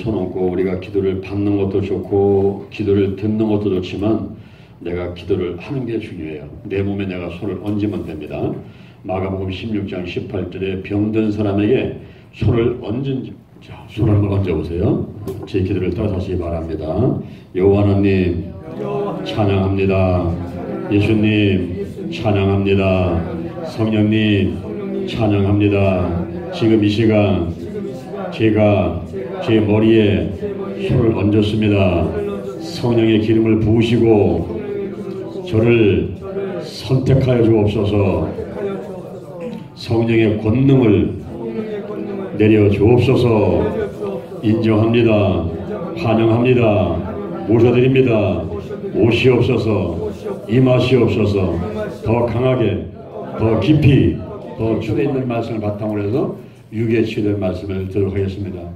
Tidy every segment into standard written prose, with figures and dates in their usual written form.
손 얹고 우리가 기도를 받는 것도 좋고 기도를 듣는 것도 좋지만 내가 기도를 하는 게 중요해요. 내 몸에 내가 손을 얹으면 됩니다. 마가복음 16장 18절에 병든 사람에게 손을 얹은 자, 손을 한번 얹어보세요. 제 기도를 따라하시기 바랍니다. 여호와 하나님 찬양합니다. 예수님 찬양합니다. 성령님 찬양합니다. 지금 이 시간 제가 제 머리에 손을 얹었습니다. 성령의 기름을 부으시고 저를 선택하여 주옵소서. 성령의 권능을 내려 주옵소서. 인정합니다. 환영합니다. 모셔드립니다. 오시옵소서. 임하시옵소서. 더 강하게 더 깊이 더 주에 있는 말씀을 바탕으로 해서 육에 치유된 말씀을 들도록 하겠습니다.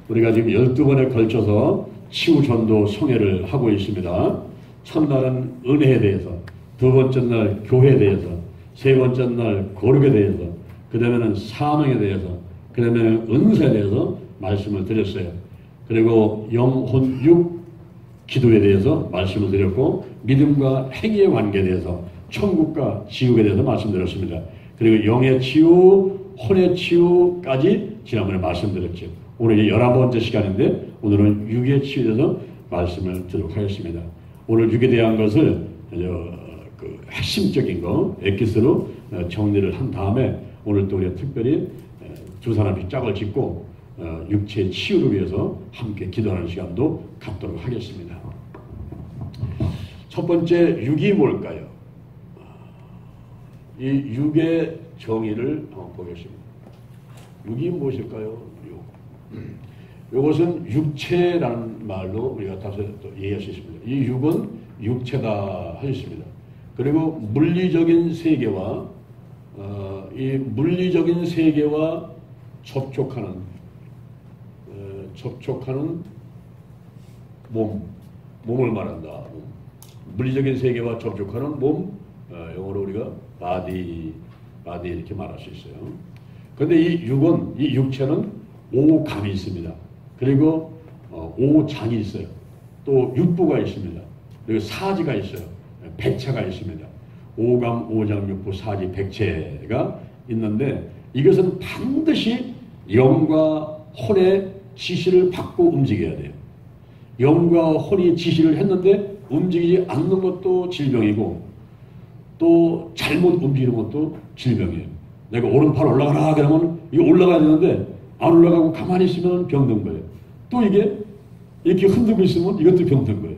우리가 지금 12번에 걸쳐서 치유전도 성회를 하고 있습니다. 첫날은 은혜에 대해서, 두 번째 날 교회에 대해서, 세 번째 날 거룩에 대해서, 그 다음에는 사명에 대해서, 그 다음에는 은사에 대해서 말씀을 드렸어요. 그리고 영혼 육 기도에 대해서 말씀을 드렸고, 믿음과 행위의 관계에 대해서, 천국과 지옥에 대해서 말씀드렸습니다. 그리고 영의 치유, 혼의 치유까지 지난번에 말씀드렸죠. 오늘 이제 11번째 시간인데 오늘은 육의 치유에 대해서 말씀을 드리도록 하겠습니다. 오늘 육에 대한 것을 그 핵심적인 거 엑기스로 정리를 한 다음에 오늘 또 우리가 특별히 두 사람이 짝을 짓고 육체의 치유를 위해서 함께 기도하는 시간도 갖도록 하겠습니다. 첫 번째 육이 뭘까요? 이 육의 정의를 한번 보겠습니다. 육이 무엇일까요? 이것은 육체라는 말로 우리가 다시 또 이해할 수 있습니다. 이 육은 육체다 하셨습니다. 그리고 물리적인 세계와 이 물리적인 세계와 접촉하는 몸을 말한다. 물리적인 세계와 접촉하는 몸, 영어로 우리가 바디 이렇게 말할 수 있어요. 그런데 이 육은, 이 육체는 오감이 있습니다. 그리고 오장이 있어요. 또 육부가 있습니다. 그리고 사지가 있어요. 백체가 있습니다. 오감, 오장, 육부, 사지, 백체가 있는데 이것은 반드시 영과 혼의 지시를 받고 움직여야 돼요. 영과 혼이 지시를 했는데 움직이지 않는 것도 질병이고 또 잘못 움직이는 것도 질병이에요. 내가 오른팔 올라가라 그러면 이거 올라가야 되는데 안 올라가고 가만히 있으면 병든 거예요. 또 이게 이렇게 흔들고 있으면 이것도 병든 거예요.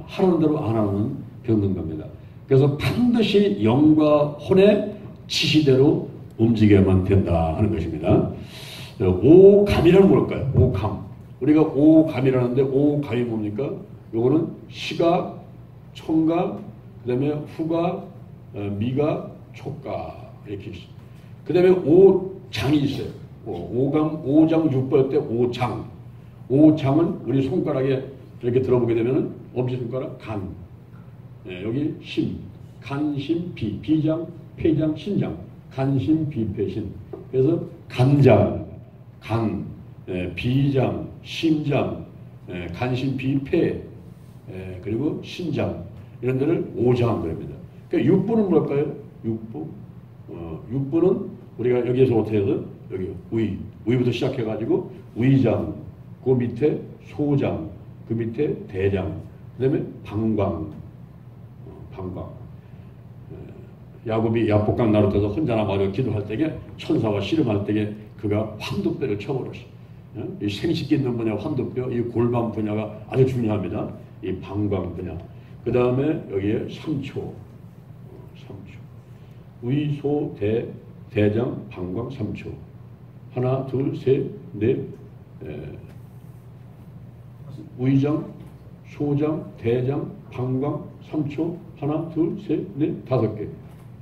하라는 대로 안 하면 병든 겁니다. 그래서 반드시 영과 혼의 지시대로 움직여야만 된다 하는 것입니다. 오감이라는 뭘까요? 오감. 우리가 오감이라는데 오감이 뭡니까? 요거는 시각, 청각, 그 다음에 후각, 미각, 촉각 이렇게 있어요. 그 다음에 오장이 있어요. 오감, 오장, 육부할 때 오장. 오장은 우리 손가락에 이렇게 들어보게 되면 엄지손가락 간. 네, 여기 심. 간, 심, 비. 비장, 폐장, 신장. 간, 심, 비, 폐, 신. 그래서 간장, 간, 비장, 심장, 간심, 비, 폐, 그리고 신장. 이런 데를 오장 그럽니다. 그러니까 육부는 뭘까요? 육부. 육부는 우리가 여기에서 어떻게 해서 여기 위부터 시작해가지고 위장, 그 밑에 소장, 그 밑에 대장, 그 다음에 방광. 야곱이 야복강 나루터에서 혼자나 마려 기도할 때에 천사와 씨름할 때에 그가 환두뼈를 쳐버렸어. 이 생식기 있는 분야 환두뼈, 이 골반 분야가 아주 중요합니다. 이 방광 분야. 그 다음에 여기에 삼초. 위, 소, 대장, 방광, 삼초. 하나, 둘, 셋, 넷, 위장, 소장, 대장, 방광, 삼초. 하나, 둘, 셋, 넷, 5개.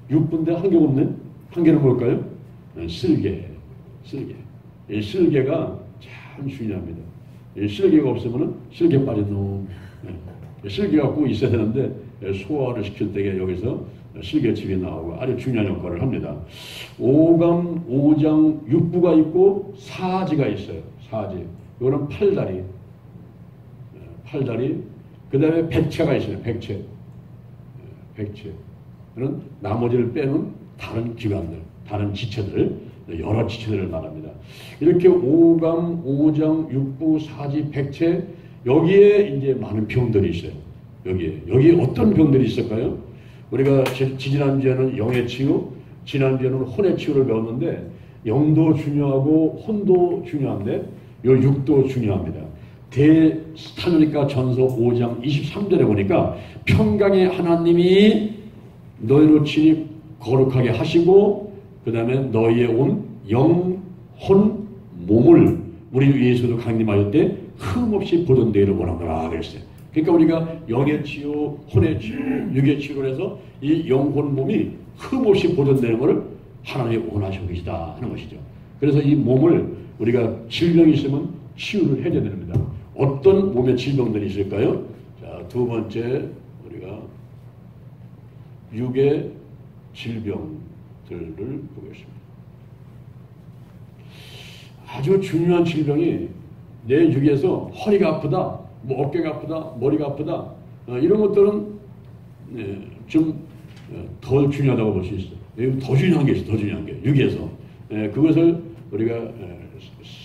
6분대 한 개 없네? 한 개는 뭘까요? 쓸개. 이 쓸개가 참 중요합니다. 이 쓸개가 없으면 쓸개 빠진 놈. 쓸개가 꼭 있어야 되는데 소화를 시킬 때에 여기서 실개집이 나오고 아주 중요한 역할을 합니다. 오감, 오장, 육부가 있고 사지가 있어요. 사지. 이거는 팔다리. 팔다리. 그 다음에 백체가 있어요. 백체. 백체는 나머지를 빼는 다른 기관들, 다른 지체들, 여러 지체들을 말합니다. 이렇게 오감, 오장, 육부, 사지, 백체, 여기에 이제 많은 병들이 있어요. 여기에 어떤 병들이 있을까요? 우리가 지난주에는 영의 치유, 지난주에는 혼의 치유를 배웠는데, 영도 중요하고 혼도 중요한데, 요 육도 중요합니다. 대사도니까 전서 5장 23절에 보니까 평강의 하나님이 너희로 친히 거룩하게 하시고 그 다음에 너희의 온 영, 혼, 몸을 우리 예수도 강림하였을 때 흠없이 보던 대로 원하노라 그랬어요. 그러니까 우리가 영의 치유, 혼의 치유, 육의 치유를 해서 이 영혼 몸이 흠없이 보존되는 것을 하나님이 원하시고 계시다 하는 것이죠. 그래서 이 몸을 우리가 질병이 있으면 치유를 해야 됩니다. 어떤 몸의 질병들이 있을까요? 자, 두 번째 우리가 육의 질병들을 보겠습니다. 아주 중요한 질병이 내 육에서 허리가 아프다, 뭐 어깨가 아프다, 머리가 아프다 이런 것들은 좀 덜 중요하다고 볼 수 있어요. 더 중요한 게 있어요. 더 중요한 게 육에서 그것을 우리가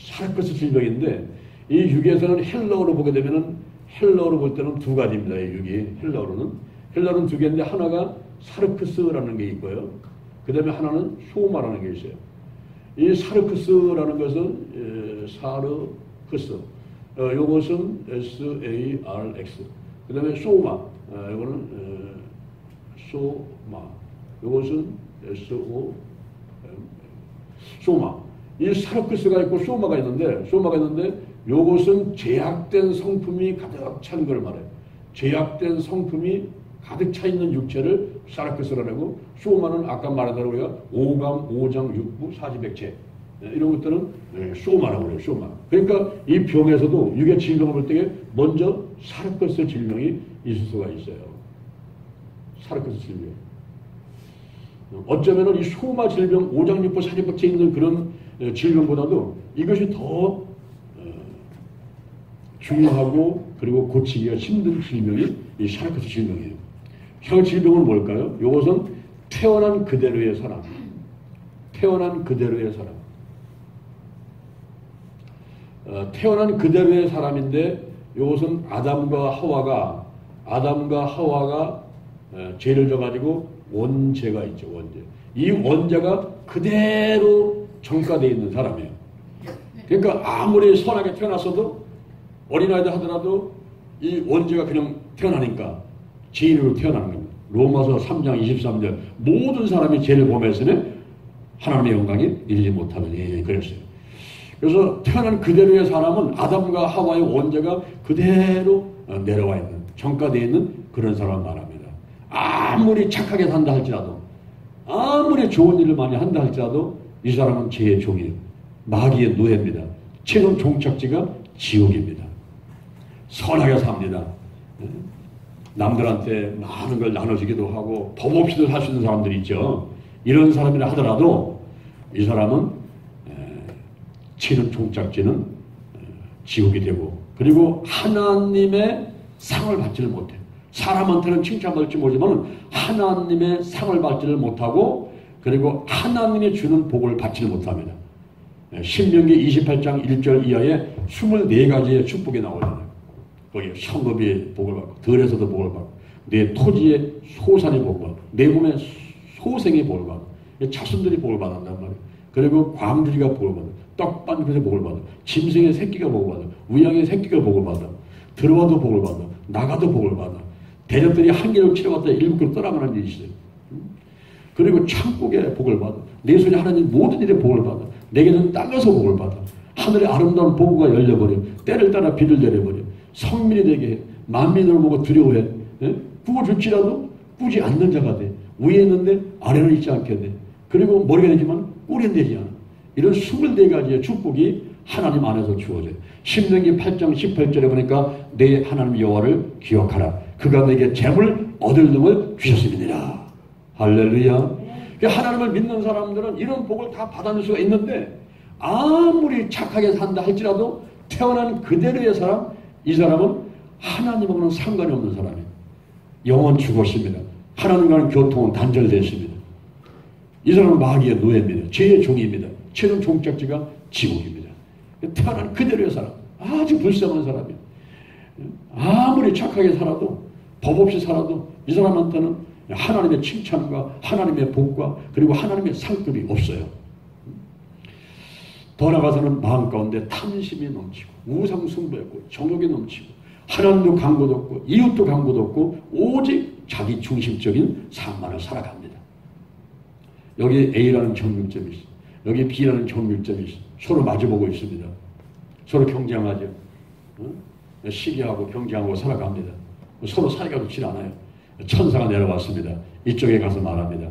사르크스 질병인데 이 육에서는 헬러어로 보게 되면은 헬러어로 볼 때는 두 가지입니다. 이 육이 헬러어는 두 개인데 하나가 사르크스라는 게 있고요. 그 다음에 하나는 소마라는 게 있어요. 이 사르크스라는 것은 사르크스 요것은 SARX 그 다음에 소마 요거는 소마 요것은 SO 소마 이 사르크스가 있고 소마가 있는데 요것은 제약된 성품이 가득 찬 걸 말해요. 제약된 성품이 가득 차 있는 육체를 사르크스라고 하고 소마는 아까 말한 대로 우리가 오감, 오장, 육부, 사지백체 이런 것들은 소마라고 그래요. 소마. 그러니까 이 병에서도 육의 질병을 볼 때 먼저 사르크스 질병이 있을 수가 있어요. 사르크스 질병. 어쩌면은 이 소마 질병, 오장, 육부, 사지백체 있는 그런 질병보다도 이것이 더 중요하고 그리고 고치기가 힘든 질병이 이 사르크스 질병이에요. 혀 질병은 뭘까요? 이것은 태어난 그대로의 사람. 태어난 그대로의 사람. 태어난 그대로의 사람인데 이것은 아담과 하와가 죄를 져가지고 원죄가 있죠. 원죄. 이 원죄가 그대로 전가되어 있는 사람이에요. 그러니까 아무리 선하게 태어났어도 어린아이들 하더라도 이 원죄가 그냥 태어나니까 죄인으로 태어나는 겁니다. 로마서 3장 23절 모든 사람이 죄를 범했으면 하나님의 영광이 이르지 못하느니 그랬어요. 그래서 태어난 그대로의 사람은 아담과 하와의 원죄가 그대로 내려와 있는 전가되어 있는 그런 사람을 말합니다. 아무리 착하게 산다 할지라도 아무리 좋은 일을 많이 한다 할지라도 이 사람은 죄의 종이에요. 마귀의 노예입니다. 최종 종착지가 지옥입니다. 선하게 삽니다. 남들한테 많은 걸 나눠주기도 하고 법 없이도 살 수 있는 사람들이 있죠. 이런 사람이라 하더라도 이 사람은 최종 종착지는 지옥이 되고 그리고 하나님의 상을 받지를 못해요. 사람한테는 칭찬받을지 모르지만 하나님의 상을 받지를 못하고 그리고 하나님이 주는 복을 받지를 못합니다. 신명기 28장 1절 이하에 24가지의 축복이 나오잖아요. 거기 성읍이 복을 받고 들에서도 복을 받고 내 토지에 소산이 복을 받고 내 몸에 소생이 복을 받고 자손들이 복을 받았단 말이에요. 그리고 광주리가 복을 받아 떡반 그릇에 복을 받아 짐승의 새끼가 복을 받아 우양의 새끼가 복을 받아 들어와도 복을 받아 나가도 복을 받아 대적들이 한 개를 채웠다 일곱 개를 떠나가는 일이 있어요. 그리고 창국에 복을 받아 내 손에 하나님 모든 일에 복을 받아 내게는 땅에서 복을 받아 하늘의 아름다운 보고가 열려버려 때를 따라 비를 내려버려 성민이 되게 해 만민을 보고 두려워해 구워줄지라도 꾸지 않는 자가 돼 위에 있는데 아래는 있지 않게 돼 그리고 머리가 되지만 꼴은 되지 않아 이런 24가지의 축복이 하나님 안에서 주어져요. 신명기 8장 18절에 보니까 내 하나님 여호와를 기억하라 그가 내게 재물 얻을 놈을 주셨음이니라. 할렐루야. 하나님을 믿는 사람들은 이런 복을 다 받아낼 수가 있는데 아무리 착하게 산다 할지라도 태어난 그대로의 사람, 이 사람은 하나님하고는 상관이 없는 사람이에요. 영원 죽었습니다. 하나님과는 교통은 단절됐습니다. 이 사람은 마귀의 노예입니다. 죄의 종입니다. 최종 종착지가 지옥입니다. 태어난 그대로의 사람, 아주 불쌍한 사람이에요. 아무리 착하게 살아도, 법 없이 살아도 이 사람한테는 하나님의 칭찬과 하나님의 복과 그리고 하나님의 상급이 없어요. 더 나아가서는 마음 가운데 탐심이 넘치고 우상숭배했고 정욕이 넘치고 하나님도 간고도 없고 이웃도 간고도 없고 오직 자기 중심적인 삶만을 살아갑니다. 여기 A라는 정육점이 있어. 여기 B라는 정육점이 있어. 서로 마주보고 있습니다. 서로 경쟁하죠. 시기하고 경쟁하고 살아갑니다. 서로 사이가 좋지 않아요. 천사가 내려왔습니다. 이쪽에 가서 말합니다.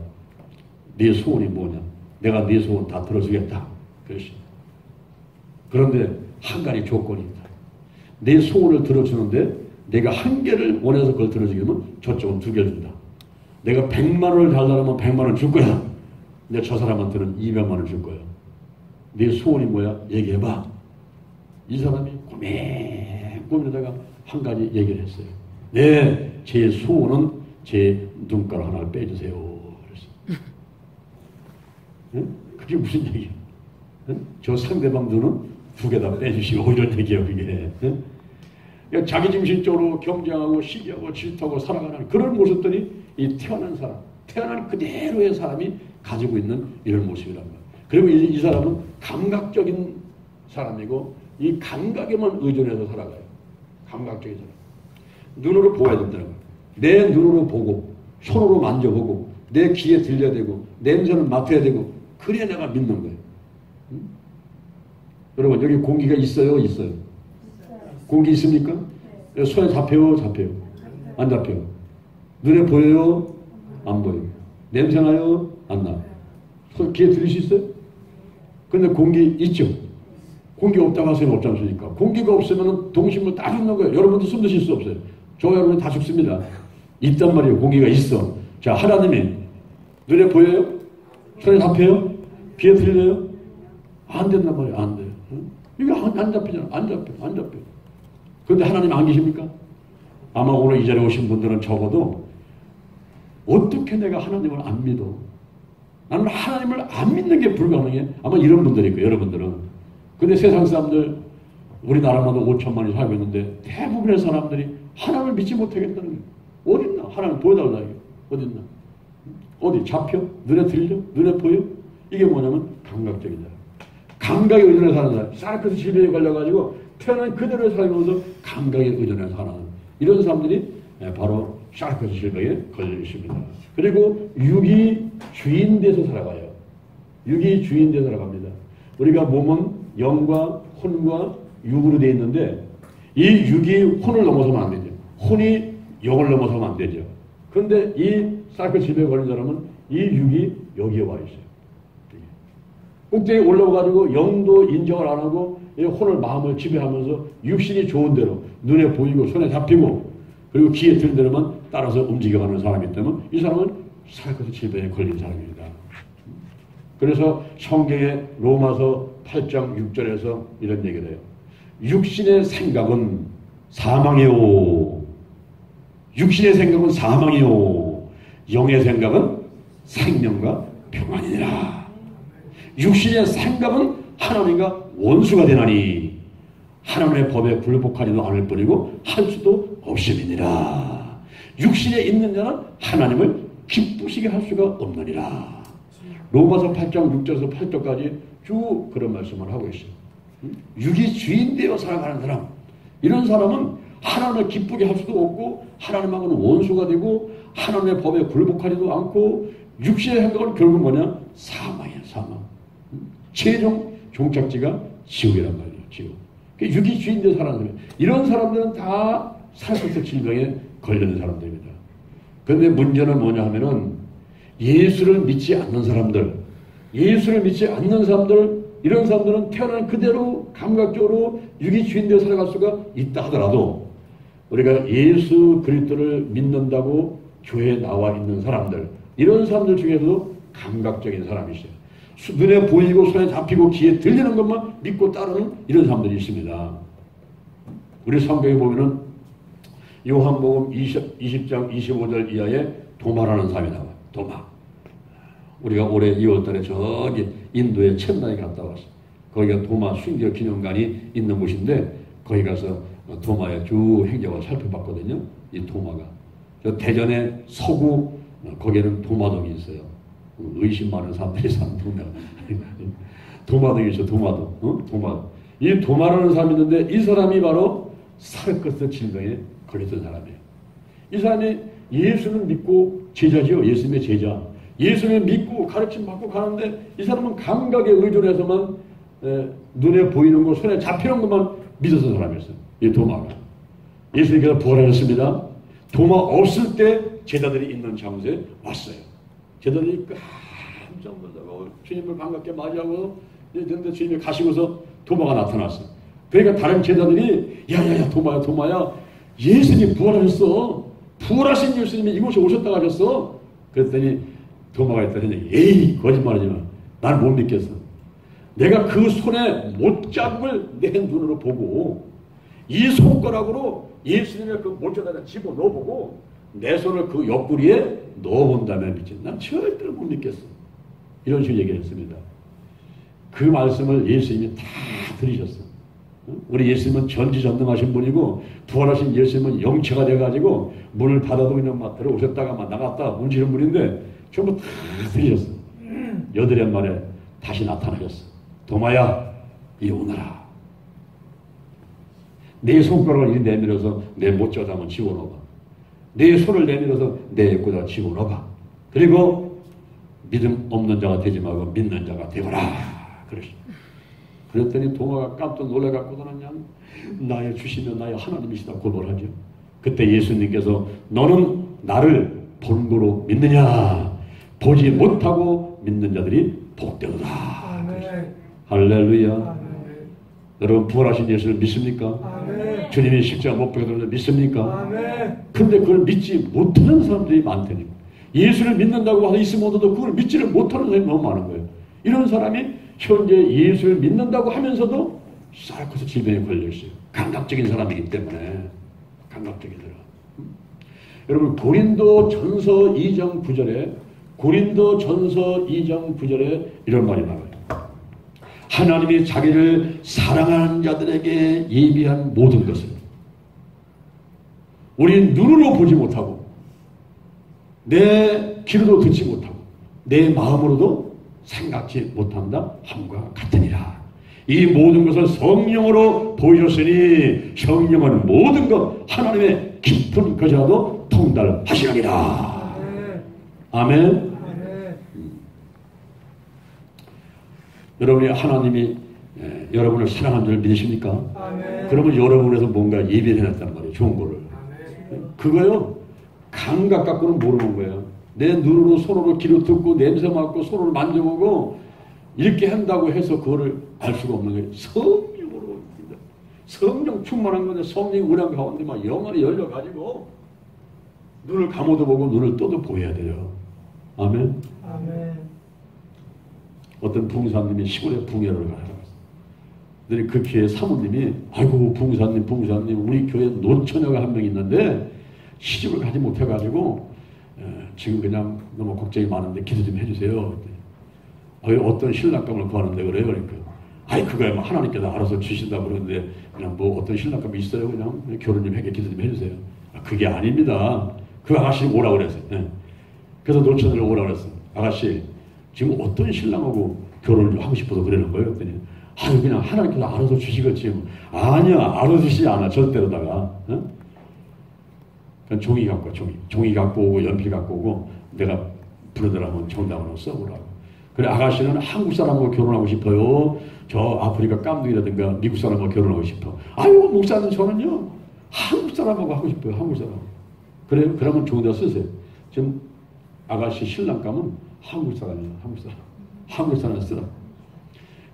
네 소원이 뭐냐? 내가 네 소원 다 들어주겠다. 그랬습니다. 그런데 한 가지 조건이 있다. 내 소원을 들어주는데 내가 한 개를 원해서 그걸 들어주기면 저쪽은 2개 준다. 내가 100만 원을 달라면 100만 원 줄 거야. 근데 저 사람한테는 200만 원 줄 거야. 네 소원이 뭐야? 얘기해봐. 이 사람이 고민하다가 한 가지 얘기를 했어요. 네, 제 소원은 제 눈가루 하나를 빼주세요. 그랬어요. 네? 그게 무슨 얘기야? 네? 저 상대방 눈은 2개 다 빼주시고 이런 얘기예요. 그게. 네? 그러니까 자기중심적으로 경쟁하고 시기하고 질투하고 살아가는 그런 모습들이 이 태어난 사람, 태어난 그대로의 사람이 가지고 있는 이런 모습이란 말이에요. 그리고 이 사람은 감각적인 사람이고 이 감각에만 의존해서 살아가요. 감각적인 사람. 눈으로 보아야 된다는 거예요. 내 눈으로 보고 손으로 만져보고 내 귀에 들려야 되고 냄새를 맡아야 되고 그래야 내가 믿는 거예요. 응? 여러분 여기 공기가 있어요? 있어요? 공기 있습니까? 네. 손에 잡혀요? 잡혀요? 안 잡혀요? 눈에 보여요? 안 보여요? 냄새 나요? 안 나요? 귀에 들릴 수 있어요? 근데 공기 있죠? 공기 없다고 하세요? 없지 않습니까? 공기가 없으면 동식물 다 죽는 거예요. 여러분도 숨 드실 수 없어요. 저 여러분 다 죽습니다. 있단 말이에요. 공기가 있어. 자, 하나님이 눈에 보여요? 손에 잡혀요? 귀에 들려요? 안 된단 말이에요. 안 돼요. 이게 안 잡히잖아. 안 잡혀. 그런데 하나님 안 계십니까? 아마 오늘 이 자리에 오신 분들은 적어도 어떻게 내가 하나님을 안 믿어? 나는 하나님을 안 믿는 게 불가능해. 아마 이런 분들일 거예요. 여러분들은. 근데 세상 사람들 우리나라마다 5천만이 살고 있는데 대부분의 사람들이 하나님을 믿지 못하겠다는 거예요. 어딨나? 하나님 보여달라. 이게. 어딨나? 어디? 잡혀? 눈에 들려? 눈에 보여? 이게 뭐냐면 감각적이다. 감각에 의존해서 사는 사람. 사르코스 질병에 걸려가지고 태어난 그대로의 살면서 감각에 의존해서 사는 이런 사람들이 바로 사르코스 질병에 걸려 있습니다. 그리고 육이 주인 돼서 살아가요. 육이 주인 돼서 살아갑니다. 우리가 몸은 영과 혼과 육으로 되어 있는데 이 육이 혼을 넘어서면 안 되죠. 혼이 영을 넘어서면 안 되죠. 그런데 이 사르코스 질병에 걸린 사람은 이 육이 여기에 와 있어요. 꼭대기에 올라가가지고 영도 인정을 안 하고 혼을 마음을 지배하면서 육신이 좋은 대로 눈에 보이고 손에 잡히고 그리고 귀에 들은 대로만 따라서 움직여가는 사람이기 때문에 이 사람은 사르코스 질병에 걸린 사람입니다. 그래서 성경의 로마서 8장 6절에서 이런 얘기를 해요. 육신의 생각은 사망이요. 육신의 생각은 사망이요. 영의 생각은 생명과 평안이니라. 육신의 생각은 하나님과 원수가 되나니 하나님의 법에 굴복하지도 않을 뿐이고 할 수도 없음이니라. 육신에 있는 자는 하나님을 기쁘시게 할 수가 없느니라. 로마서 8장 6절에서 8절까지 쭉 그런 말씀을 하고 있어요. 육이 주인 되어 살아가는 사람, 이런 사람은 하나님을 기쁘게 할 수도 없고 하나님하고는 원수가 되고 하나님의 법에 굴복하지도 않고 육신의 행동은 결국 뭐냐? 사망이야. 사망. 최종 종착지가 지옥이란 말이에요. 지옥. 육이 주인 되어 살아가는 사람, 이런 사람들은 다 사르코스 질병에 걸리는 사람들입니다. 그런데 문제는 뭐냐 하면은 예수를 믿지 않는 사람들, 예수를 믿지 않는 사람들, 이런 사람들은 태어난 그대로 감각적으로 육이 주인 되어 살아갈 수가 있다 하더라도 우리가 예수 그리스도를 믿는다고 교회에 나와 있는 사람들, 이런 사람들 중에서도 감각적인 사람이 있어요. 눈에 보이고 손에 잡히고 귀에 들리는 것만 믿고 따르는 이런 사람들이 있습니다. 우리 성경에 보면은 요한복음 20장 25절 이하에 도마라는 사람이 나와요. 도마. 우리가 올해 2월달에 저기 인도에 챈나이 갔다 왔어요. 거기가 도마 순교 기념관이 있는 곳인데 거기 가서 도마의 쭉 행적을 살펴봤거든요. 이 도마가. 저 대전의 서구 거기에는 도마동이 있어요. 의심 많은 사람들이 사는 동네. 도마동이 있어, 도마동. 도마. 이 도마라는 사람이 있는데 이 사람이 바로 사르커스 질병에 걸렸던 사람이에요. 이 사람이 예수는 믿고 제자지요. 예수님의 제자. 예수님을 믿고 가르침 받고 가는데 이 사람은 감각에 의존해서만 눈에 보이는 거, 손에 잡히는 것만 믿었던 사람이었어요. 이 도마가. 예수님께서 부활하셨습니다. 도마 없을 때 제자들이 있는 장소에 왔어요. 제자들이 깜짝 놀라고 주님을 반갑게 맞이하고 근데 주님이 가시고서 도마가 나타났어요. 그러니까 다른 제자들이 야야야 도마야 예수님 부활하셨어. 부활하신 예수님이 이곳에 오셨다고 하셨어. 그랬더니 도마가 했더니 에이 거짓말하지 마. 난 못 믿겠어. 내가 그 손에 못자국을 내 눈으로 보고 이 손가락으로 예수님의 그 못자국에다 집어넣어보고 내 손을 그 옆구리에 넣어본다면 믿지. 난 절대로 못 믿겠어. 이런 식으로 얘기를 했습니다. 그 말씀을 예수님이 다 들으셨어. 우리 예수님은 전지전능하신 분이고 부활하신 예수님은 영체가 돼가지고 문을 닫아도 그냥 막 들어오셨다가 막 나갔다 문지른 분인데 전부 다 들으셨어. 여드렛 만에 다시 나타나셨어. 도마야 이리 오너라. 내 손가락을 이리 내밀어서 내 못자국에 한번 집어넣어봐. 내 손을 내밀어서 내 입구에다 집어넣어봐. 그리고 믿음 없는 자가 되지 말고 믿는 자가 되거라. 그랬더니 도마가 깜짝 놀라갖고는 그냥 나의 주시며 나의 하나님이시다 고백하죠. 그때 예수님께서 너는 나를 본고로 믿느냐? 보지 못하고 믿는 자들이 복되도다. 할렐루야. 아멘. 여러분 부활하신 예수를 믿습니까? 아멘. 주님이 십자가 못 박혀서 믿습니까? 아멘. 근데 그걸 믿지 못하는 사람들이 많다니까. 예수를 믿는다고 하서 있으면서도 그걸 믿지를 못하는 사람이 너무 많은 거예요. 이런 사람이 현재 예수를 믿는다고 하면서도 사르코스 질병에 걸려있어요. 감각적인 사람이기 때문에. 감각적인 사람. 여러분 고린도 전서 2장 9절에 이런 말이 나와요. 하나님이 자기를 사랑하는 자들에게 예비한 모든 것을 우리 눈으로 보지 못하고 내 귀로도 듣지 못하고 내 마음으로도 생각지 못한다 함과 같으니라. 이 모든 것을 성령으로 보여줬으니 성령은 모든 것 하나님의 깊은 것이라도 통달하시느니라. 아멘. 여러분이 하나님이 여러분을 사랑하는 줄 믿으십니까? 아멘. 그러면 여러분에서 뭔가 예비를 해놨단 말이에요. 좋은 거를. 아멘. 그거요. 감각 갖고는 모르는 거예요. 내 눈으로 손으로 귀로 듣고 냄새 맡고 손으로 만져보고 이렇게 한다고 해서 그거를 알 수가 없는 거예요. 성령으로. 성령 충만한 건데 성령이 우리 가운데 막 영원히 열려가지고 눈을 감아도 보고 눈을 떠도 보여야 돼요. 아멘. 아멘. 어떤 부흥사님이 시골에 부흥회를 가요. 그 교회 사모님이 아이고 부흥사님 우리 교회 노처녀가 한 명 있는데 시집을 가지 못해가지고 지금 그냥 너무 걱정이 많은데 기도 좀 해주세요. 어떤 신랑감을 구하는데 그래요. 그러니까 아이 그거야 뭐 하나님께서 알아서 주신다 그러는데 그냥 뭐 어떤 신랑감이 있어요. 그냥 결혼 좀 하게 기도 좀 해주세요. 그게 아닙니다. 그 아가씨 오라고 그랬어요. 그래서 노처녀를 오라고 그랬어요. 아가씨 지금 어떤 신랑하고 결혼을 좀 하고 싶어서 그러는 거예요. 그랬더니 아유 그냥 하나님께서 알아서 주시겠지. 아니야 알아주시지 않아 절대로다가. 종이 갖고 종이 갖고 오고 연필 갖고 오고 내가 부르더라면 정답으로 써보라고. 그래 아가씨는 한국 사람하고 결혼하고 싶어요. 저 아프리카 깜둥이라든가 미국 사람하고 결혼하고 싶어. 아유 목사는 저는요 한국 사람하고 하고 싶어요. 한국 사람. 그래요? 그러면 좋은 데 쓰세요. 지금 아가씨 신랑감은 한국 사람이에요. 한국 사람 쓰라.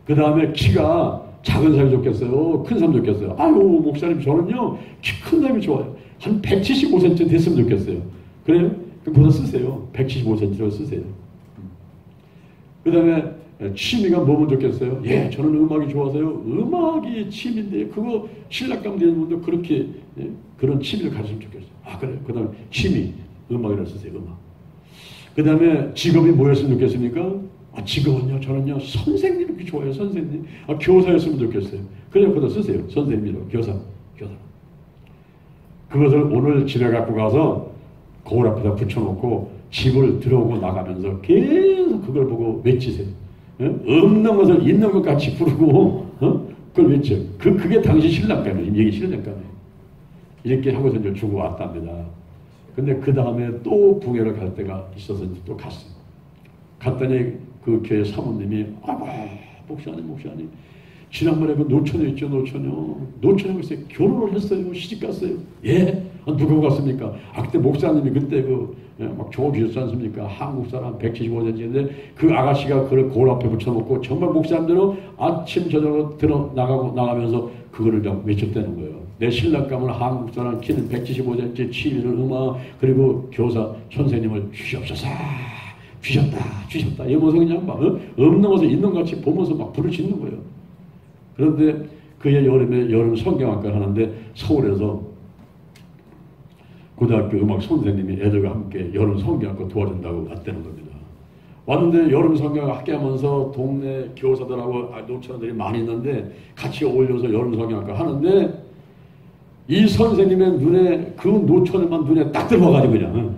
그 다음에 키가 작은 사람이 좋겠어요? 큰 사람이 좋겠어요? 아유 목사님 저는요 키 큰 사람이 좋아요. 한 175cm 됐으면 좋겠어요. 그래요? 그럼 그거 쓰세요. 175cm로 쓰세요. 그 다음에 취미가 뭐면 좋겠어요? 예, 저는 음악이 좋아서요. 음악이 취미인데 그거 신랑감 되는 분도 그렇게 그런 취미를 가졌으면 좋겠어요. 아, 그래요. 그 다음에 취미, 음악이라고 쓰세요. 음악. 그 다음에 직업이 뭐였으면 좋겠습니까? 아, 직업은요, 저는요, 선생님 이렇게 좋아해요. 선생님. 아, 교사였으면 좋겠어요. 그래요. 그거 쓰세요. 선생님이라고. 교사. 그것을 오늘 집에 갖고 가서 거울 앞에다 붙여놓고 집을 들어오고 나가면서 계속 그걸 보고 외치세요. 없는 것을 있는 것 같이 부르고 그걸 외쳐. 그게 당시 신랑감이에요. 얘기 신랑감이에요. 이렇게 하고서 이제 주고 왔답니다. 근데 그 다음에 또 붕해를 갈 때가 있어서 이제 또 갔어요. 갔더니 그 교회 사모님이 아이고 목사님 지난번에 그 노처녀 있죠. 노처녀 글쎄 결혼을 했어요. 시집 갔어요. 예? 누구 갔습니까? 아, 그때 목사님이 그때 막 좋으셨지 않습니까? 한국 사람 175cm인데 그 아가씨가 그걸 거울 앞에 붙여놓고 정말 목사님들은 아침 저녁으로 나가면서 그거를 좀 외쳤다는 거예요. 내 신랑감은 한국 사람 키는 175cm, 취미는 음악, 그리고 교사 선생님을 주시옵소서. 주셨다. 이러면서 그냥 막 없는 것을 있는 것 같이 보면서 막 부르짖는 거예요. 그런데 그해 여름 성경학과를 하는데 서울에서 고등학교 음악 선생님이 애들과 함께 여름 성경학과 도와준다고 왔다는 겁니다. 왔는데 여름 성경학과 함께 하면서 동네 교사들하고 노처녀들이 많이 있는데 같이 어울려서 여름 성경학과 하는데 이 선생님의 눈에 그 노처녀만 눈에 딱 들어가가지고 그냥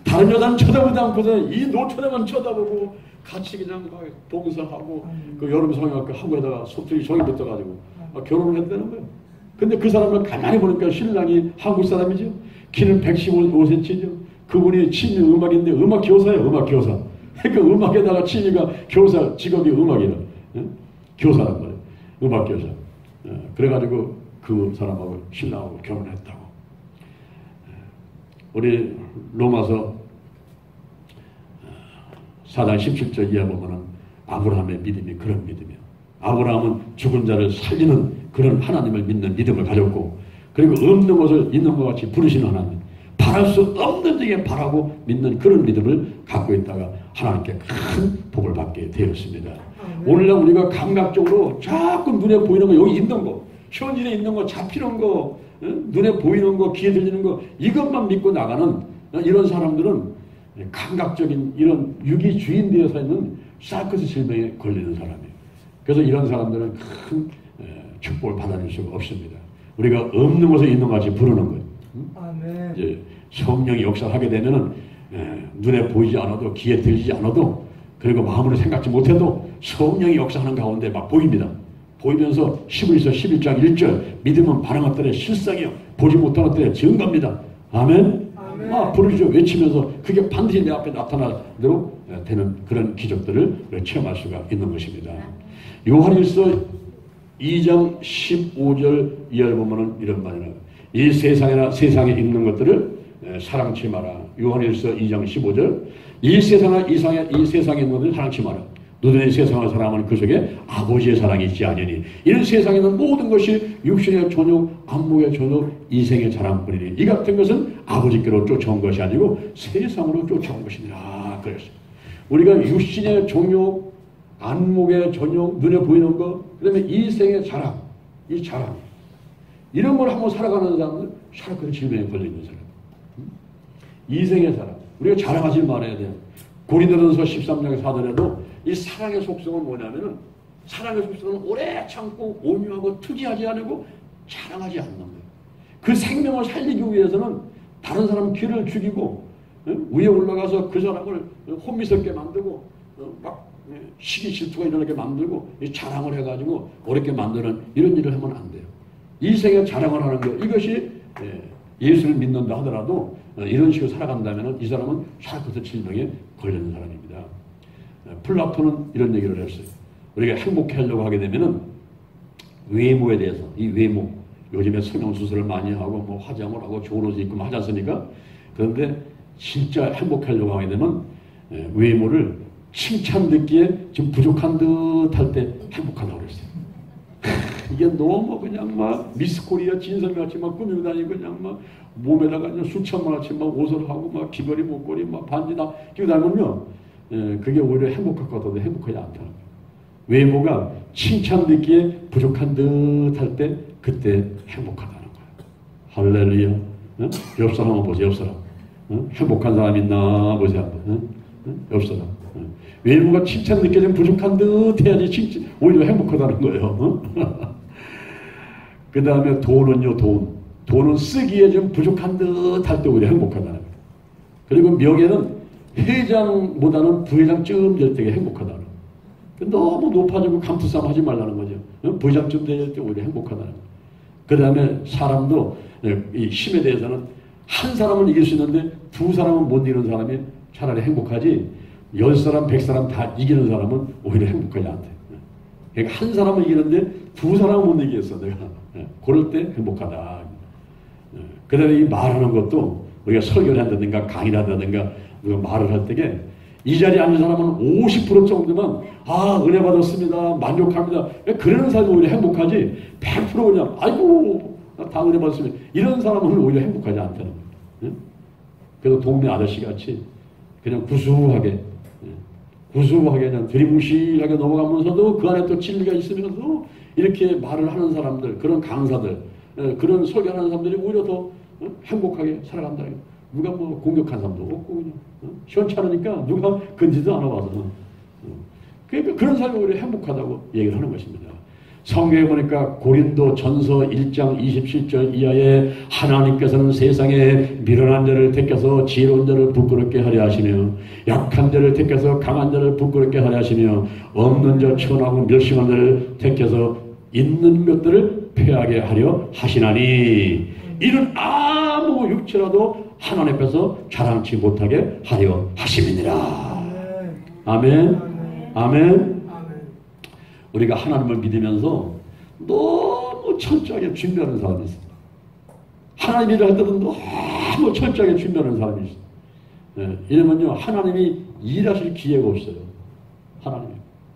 다른 여자는 쳐다보지 않고서 이 노처녀만 쳐다보고 같이 그냥 막 봉사하고 그 여름 성형학교 학교에다가 소투리 종이 붙어가지고 결혼을 했다는 거예요. 근데 그 사람을 가만히 보니까 신랑이 한국 사람이죠. 키는 115cm죠. 그분이 취미 음악인데 음악 교사예요. 음악 교사. 그러니까 음악에다가 취미가 교사 직업이 음악이라 교사란 말이에요. 음악 교사. 그래가지고 그 사람하고 신랑하고 결혼했다고. 우리 로마서 4장 17절 이하 보면은 아브라함의 믿음이 그런 믿음이에요. 아브라함은 죽은 자를 살리는 그런 하나님을 믿는 믿음을 가졌고, 그리고 없는 것을 있는 것 같이 부르시는 하나님, 바랄 수 없는 중에 바라고 믿는 그런 믿음을 갖고 있다가 하나님께 큰 복을 받게 되었습니다. 오늘날 우리가 감각적으로 자꾸 눈에 보이는 거, 여기 있는 거, 현실에 있는 거, 잡히는 거, 눈에 보이는 거, 귀에 들리는 거, 이것만 믿고 나가는 이런 사람들은 감각적인 이런 유기주인 되어서 있는 사르코스 질병에 걸리는 사람이에요. 그래서 이런 사람들은 큰 축복을 받아줄 수가 없습니다. 우리가 없는 것을 있는 것 같이 부르는 거예요. 아멘. 이제 성령이 역사하게 되면은 눈에 보이지 않아도 귀에 들리지 않아도 그리고 마음으로 생각지 못해도 성령이 역사하는 가운데 막 보입니다. 보이면서 11서 11장 1절 믿음은 반응한 때에 실상이요 보지 못하는 때에 증거입니다. 아멘. 부르시죠. 외치면서 그게 반드시 내 앞에 나타나도록 되는 그런 기적들을 체험할 수가 있는 것입니다. 요한일서 2장 15절 이하를 보면은 이런 말이 나와요. 이 세상에 있는 것들을 사랑치 마라. 요한일서 2장 15절 이 세상에 있는 것들을 사랑치 마라. 너희는 세상을 사랑하면 그 속에 아버지의 사랑이 있지 아니니 이는 세상에 있는 모든 것이 육신의 존욕, 안목의 존욕, 이생의 자랑뿐이니 이 같은 것은 아버지께로 쫓아온 것이 아니고 세상으로 쫓아온 것이니라. 그랬어요. 우리가 육신의 존욕, 안목의 존욕, 눈에 보이는 것, 그 다음에 이생의 자랑, 이 자랑 이런 걸 한번 살아가는 사람은 사르코스 질병에 걸려있는 사람. 이생의 자랑. 우리가 자랑하지 말아야 돼요. 고린도전서 13장에 4절에도 이 사랑의 속성은 뭐냐면은 사랑의 속성은 오래 참고 온유하고 특이하지 않고 자랑하지 않는 거예요. 그 생명을 살리기 위해서는 다른 사람 귀를 죽이고 위에 올라가서 그 사람을 혼미스럽게 만들고 막 시기 질투가 일어나게 만들고 자랑을 해가지고 어렵게 만드는 이런 일을 하면 안 돼요. 이 생에 자랑을 하는 것 이것이 예수를 믿는다 하더라도 이런 식으로 살아간다면 이 사람은 사르코스 질병에 걸리는 사람입니다. 플라톤은 이런 얘기를 했어요. 우리가 행복하려고 하게 되면은 외모에 대해서 이 외모 요즘에 성형수술을 많이 하고 뭐 화장을 하고 좋은 옷을 입고 하지 않습니까? 그런데 진짜 행복하려고 하게 되면 외모를 칭찬 듣기에 좀 부족한 듯 할 때 행복하다고 그랬어요. 이게 너무 그냥 막 미스코리아 진선같이 막 꾸미고 다니고 그냥 막 몸에다가 그냥 수천만원치 막 옷을 하고 막 귀걸이 목걸이 막 반지 다 끼고 다니면 그게 오히려 행복할 것 같아도 행복하지 않다는 거예요. 외모가 칭찬 듣기에 부족한 듯 할 때 그때 행복하다는 거예요. 할렐루야. 어? 옆 사람 한번 보세요. 옆 사람. 행복한 사람 있나 보세요. 한번. 옆 사람. 외모가 칭찬 듣기에 좀 부족한 듯 해야지 오히려 행복하다는 거예요. 그 다음에 돈은요. 돈은 쓰기에 좀 부족한 듯 할 때 오히려 행복하다는 거예요. 그리고 명예는 회장보다는 부회장쯤 될 때가 행복하다는 거예요. 너무 높아지고 감투싸움 하지 말라는 거죠. 부회장쯤 될 때 오히려 행복하다는 거예요. 그 다음에 사람도 이 힘에 대해서는 한 사람은 이길 수 있는데 두 사람은 못 이기는 사람이 차라리 행복하지 10사람, 100사람 다 이기는 사람은 오히려 행복하지 않대. 그러니까 한 사람은 이기는데 두 사람은 못 이기겠어 내가. 그럴 때 행복하다. 그 다음에 이 말하는 것도 우리가 설교를 한다든가 강의를 한다든가 우리가 말을 할 때에 이 자리에 앉은 사람은 50% 정도면 은혜 받았습니다. 만족합니다. 그러는 사람이 오히려 행복하지 100% 그냥 아이고 다 은혜 받았습니다. 이런 사람은 오히려 행복하지 않다는 거예요. 그래서 동네 아저씨같이 그냥 구수하게 그냥 드리무시하게 넘어가면서도 그 안에 또 진리가 있으면서 이렇게 말을 하는 사람들, 그런 강사들, 그런 설교하는 사람들이 오히려 더 행복하게 살아간다. 누가 뭐 공격한 사람도 없고 그냥 시원찮으니까 누가 건지도 않아 와서 그러니까 그런 사람이 오히려 행복하다고 얘기를 하는 것입니다. 성경에 보니까 고린도 전서 1장 27절 이하에 하나님께서는 세상에 미련한 자를 택해서 지혜로운 자를 부끄럽게 하려 하시며 약한 자를 택해서 강한 자를 부끄럽게 하려 하시며 없는 자 천하고 멸시한 자를 택해서 있는 것들을 패하게 하려 하시나니 이는 아무 육체라도 하나님 앞에서 자랑치 못하게 하려 하심이니라. 아멘. 아멘. 우리가 하나님을 믿으면서 너무 철저하게 준비하는 사람이 있어요. 하나님 일을 할 때도 너무 철저하게 준비하는 사람이 있어요. 이러면요 하나님이 일하실 기회가 없어요. 하나님이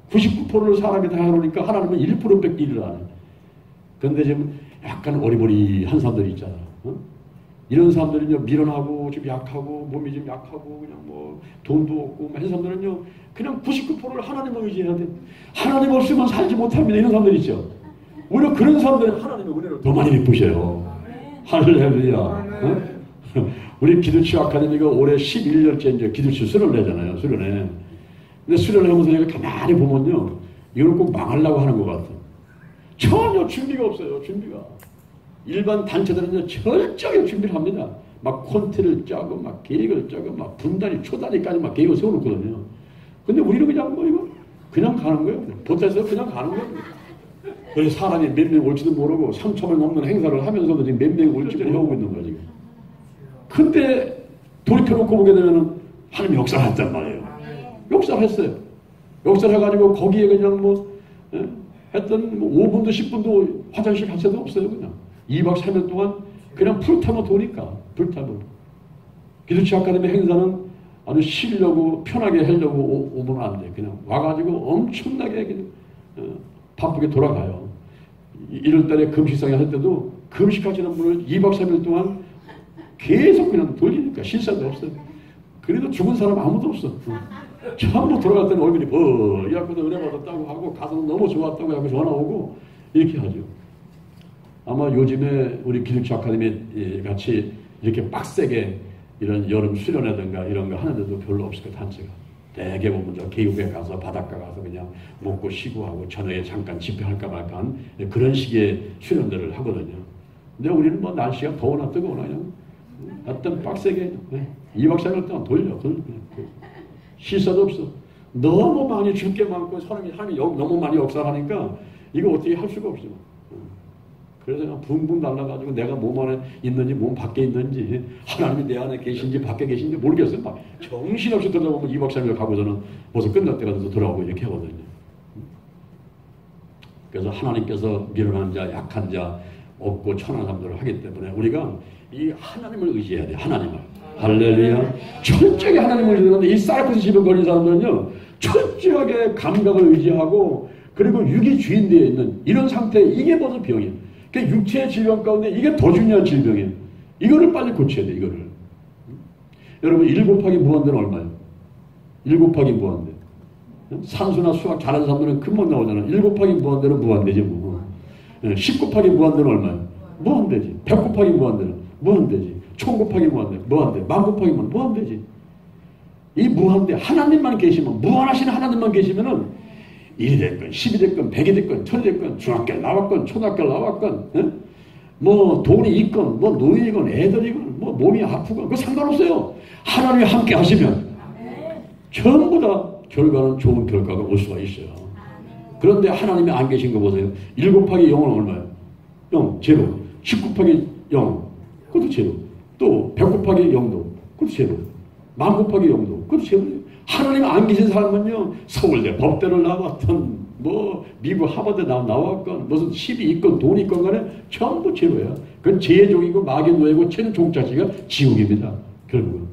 99%를 사람이 다 해놓으니까 하나님은 1%밖에 일을 안 해요. 그런데 지금 약간 어리버리한 사람들이 있잖아요. 이런 사람들은요 미련하고 좀 약하고 몸이 좀 약하고 그냥 뭐 돈도 없고 한 사람들은요 그냥 99%를 하나님을 의지해야 돼. 하나님 없으면 살지 못합니다. 이런 사람들 있죠. 오히려 그런 사람들은 하나님의 은혜를 더 많이 베푸셔요. 할렐루야. 우리 기도치 아카데미가 올해 11년째 이제 기도치 수련을 내잖아요. 수련회. 근데 수련을 하면서 내가 가만히 보면요 이걸 꼭 망하려고 하는 것 같아요. 전혀 준비가 없어요. 준비가. 일반 단체들은 철저하게 준비를 합니다. 막 콘티를 짜고 막 계획을 짜고 막 분단위 초단위까지 막 계획을 세워놓거든요. 근데 우리는 그냥 뭐 이거 그냥 가는 거예요. 보태서 그냥 가는 거예요. 그래서 사람이 몇 명 올지도 모르고 3,000명 넘는 행사를 하면서도 지금 몇 명이 올지를 해오고 있는 거예요. 지금. 근데 돌이켜놓고 보게 되면 하나님이 역사를 했단 말이에요. 역사를 했어요. 역사를 해가지고 거기에 그냥 뭐 했던 뭐 5분도 10분도 화장실 갈 새도 없어요. 그냥 2박 3일 동안 그냥 풀타임을 도니까 풀타임을. 기도치 아카데미 행사는 아주 쉬려고 편하게 하려고 오면 안 돼. 그냥 와가지고 엄청나게 그냥, 바쁘게 돌아가요. 1월달에 금식상에 할 때도 금식하시는 분을 2박 3일 동안 계속 그냥 돌리니까 쉴 새도 없어요. 그래도 죽은 사람 아무도 없어. 전부 돌아갈 때는 얼굴이 이하고도 은혜 받았다고 하고 가서는 너무 좋았다고 하고 전화 오고 이렇게 하죠. 아마 요즘에 우리 기독교 아카데미 같이 이렇게 빡세게 이런 여름 수련회든가 이런 거 하는데도 별로 없을 것 단체가. 대개 보면 저 계곡에 가서 바닷가 가서 그냥 먹고 쉬고 하고 저녁에 잠깐 집회할까 말까 한 그런 식의 수련들을 하거든요. 근데 우리는 뭐 날씨가 더우나 뜨거우나 그냥 어떤 빡세게 2박 3일 동안 돌려. 쉴 새도 없어. 너무 많이 줄 게 많고 하나님이 너무 많이 역사하니까 이거 어떻게 할 수가 없어요. 그래서 그냥 붕붕 날라가지고 내가 몸 안에 있는지 몸 밖에 있는지 하나님이 내 안에 계신지 밖에 계신지 모르겠어요. 막 정신없이 들어보면 2박 3일 가고서는 벌써 끝날 때가 돼서 돌아오고 이렇게 하거든요. 그래서 하나님께서 미련한 자, 약한 자, 없고 천한 사람들을 하기 때문에 우리가 이 하나님을 의지해야 돼요. 하나님을. 할렐루야. 철저하게 하나님을 의지하는데 이 사르코시 질병 걸린 사람들은요 철저하게 감각을 의지하고 그리고 육이 주인되어 있는 이런 상태 이게 벌써 병이에요. 그러니까 육체의 질병 가운데 이게 더 중요한 질병이에요. 이거를 빨리 고쳐야 돼. 이거를. 여러분 1 곱하기 무한대는 얼마예요? 1 곱하기 무한대. 산수나 수학 잘하는 사람들은 금방 나오잖아. 1 곱하기 무한대는 무한대지 뭐. 10 곱하기 무한대는 얼마야? 무한대지. 100 곱하기 무한대는 무한대지. 1000 곱하기 무한대 무한대. 10,000 곱하기 무한대지. 이 무한대 하나님만 계시면, 무한하신 하나님만 계시면은 1이 됐건 10이 됐건 100이 됐건 1000이 됐건 중학교 나왔건 초등학교 나왔건 뭐 돈이 있건 뭐 노인이건 애들이건 뭐 몸이 아프건 그거 상관없어요. 하나님이 함께 하시면 전부 다 결과는 좋은 결과가 올 수가 있어요. 그런데 하나님이 안 계신 거 보세요. 1 곱하기 0은 얼마예요? 0, 제로. 10 곱하기 0, 그것도 제로. 또 100 곱하기 0도, 그것도 제로. 10,000 곱하기 0도, 그것도 제로. 하나님 안 계신 사람은요, 서울대 법대를 나왔던, 뭐, 미국 하버드 나왔건, 무슨 10이 있건 돈이 있건 간에 전부 제로예요. 그건 죄의 종이고, 마귀의 노예고, 죄는 종자치가 지옥입니다. 결국은.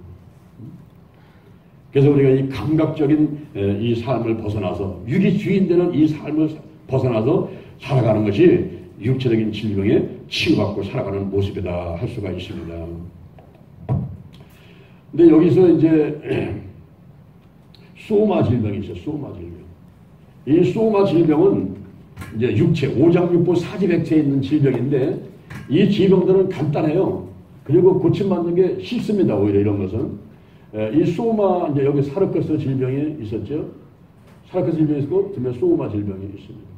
그래서 우리가 이 감각적인 이 삶을 벗어나서, 육이 주인되는 이 삶을 벗어나서 살아가는 것이 육체적인 질병에 치유받고 살아가는 모습이다 할 수가 있습니다. 근데 여기서 이제 소마 질병이 있어요. 소마 질병. 이 소마 질병은 이제 육체, 오장육부 사지백체에 있는 질병인데 이 질병들은 간단해요. 그리고 고침받는 게 쉽습니다. 오히려 이런 것은. 이 소마, 이제 여기 사르커스 질병이 있었죠. 사르커스 질병이 있고, 그다음에 소마 질병이 있습니다.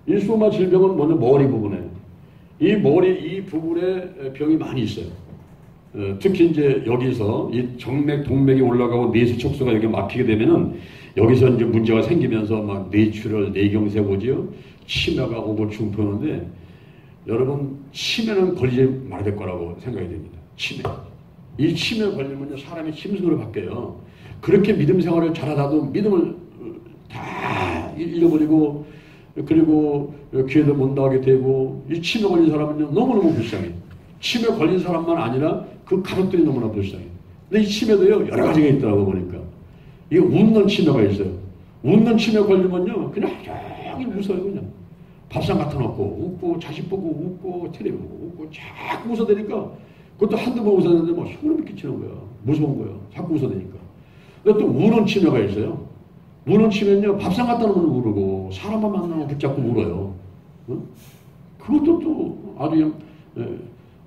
이 소마 질병은 먼저 머리 부분에, 이 머리 이 부분에 병이 많이 있어요. 특히 이제 여기서 이 정맥, 동맥이 올라가고 뇌수 척수가 여기 막히게 되면은 여기서 이제 문제가 생기면서 막 뇌출혈, 뇌경색 오지요. 치매가 오고 중풍하는데 여러분 치매는 걸리지 말아야 될 거라고 생각이 됩니다. 치매. 이 치매 걸리면요 사람이 심승으로 바뀌어요. 그렇게 믿음 생활을 잘하다도 믿음을 다 잃어버리고 그리고 교회도 못 나가게 되고 이 치매 걸린 사람은요 너무너무 불쌍해. 치매 걸린 사람만 아니라 그 가족들이 너무나 불쌍해. 근데 이 치매도요 여러 가지가 있더라고 보니까 이게 웃는 치매가 있어요. 웃는 치매 걸리면요 그냥 종일 웃어요. 그냥 밥상 갖다 놓고 웃고 자식 보고 웃고 텔레비 보고 웃고 자꾸 웃어대니까 그것도 한두 번 웃었는데 뭐 소름이 끼치는 거야. 무서운 거야. 자꾸 웃어대니까. 근데 또 우는 치매가 있어요. 우는 치매는요 밥상 갖다 놓으면 우르고 사람만 만나면 붙잡고 울어요. 어? 그것도 또 아주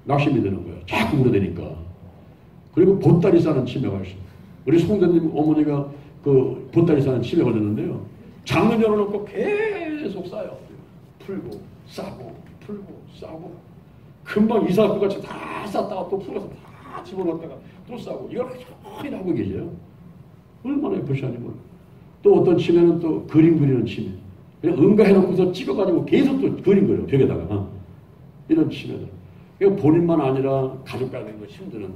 낙심이 되는 거예요. 자꾸 울어대니까. 그리고 보따리 싸는 치매가 있어요. 우리 송대님 어머니가 그 보따리 싸는 치매 걸렸는데요. 장문 열어놓고 계속 싸요. 풀고 싸고 풀고 싸고 금방 이사할 것 같이 다 쌌다가 또 풀어서 다 집어넣었다가 또 싸고 이걸 종일 하고 계세요. 얼마나 불쌍한 걸. 또 어떤 치매는 또 그림 그리는 치매. 그냥 응가해놓고서 찍어가지고 계속 또 그림 그려요. 벽에다가. 이런 치매들. 그러니까 본인만 아니라 가족까지 힘드는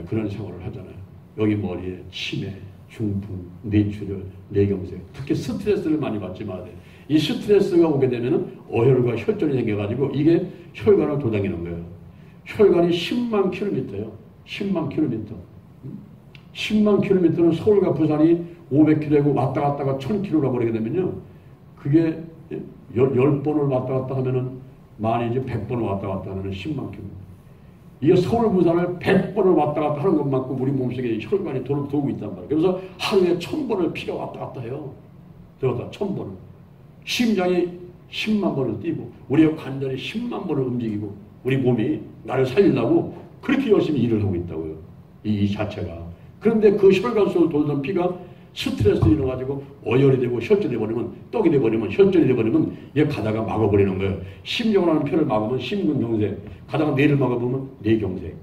그런 생활을 하잖아요. 여기 머리에 치매, 중풍, 뇌출혈, 뇌경색. 특히 스트레스를 많이 받지 마야 돼. 이 스트레스가 오게 되면 어혈과 혈전이 생겨가지고 이게 혈관을 도당기는 거예요. 혈관이 10만 킬로미터예요. 10만 킬로미터. 10만 킬로미터는 서울과 부산이 500km고 왔다 갔다가 1000km가 버리게 되면요. 그게 10번을 왔다 갔다 하면은 만이 이제 100번을 왔다 갔다 하면은 10만 킬로미터. 이게 서울 부산을 100번을 왔다 갔다 하는 것만큼 우리 몸속에 혈관이 돌고 있단 말이에요. 그래서 하루에 1000번을 피가 왔다 갔다 해요. 들었다 1000번을. 심장이 10만 번을 뛰고 우리의 관절이 10만 번을 움직이고 우리 몸이 나를 살리려고 그렇게 열심히 일을 하고 있다고요. 이 자체가. 그런데 그 혈관 속을 돌던 피가 스트레스로 인해가지고 어혈이 되고 혈전이 돼버리면 떡이 돼버리면 혈전이 돼버리면 얘 가다가 막아버리는 거예요. 심장을 하는 폐를 막으면 심근경색, 가다가 뇌를 막아보면 뇌경색.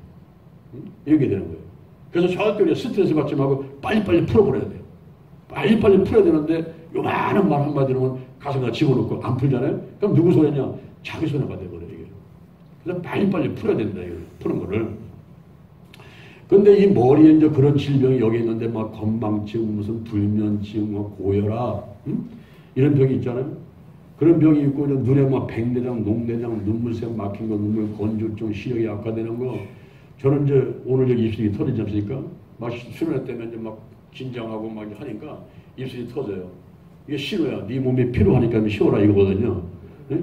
이렇게 되는 거예요. 그래서 절대 우리가 스트레스 받지 말고 빨리빨리 풀어버려야 돼요. 빨리빨리 풀어야 되는데 요만한 말 한마디로는 가슴에다 집어넣고 안 풀잖아요. 그럼 누구 손해냐? 자기 손해가 돼버려요. 이게. 그래서 빨리빨리 풀어야 된다. 이거 푸는 거를. 근데 이 머리에 이제 그런 질병이 여기 있는데 막 건망증, 무슨 불면증, 뭐 고혈압, 이런 병이 있잖아요. 그런 병이 있고 눈에 막 백내장, 녹내장, 눈물샘 막힌 거, 눈물 건조증, 시력이 악화되는 거. 저는 이제 오늘 여기 입술이 터지지 않습니까? 막 수련회 때문에 이제 막 긴장하고 막 하니까 입술이 터져요. 이게 싫어요. 네 몸이 필요하니까 쉬어라 이거거든요.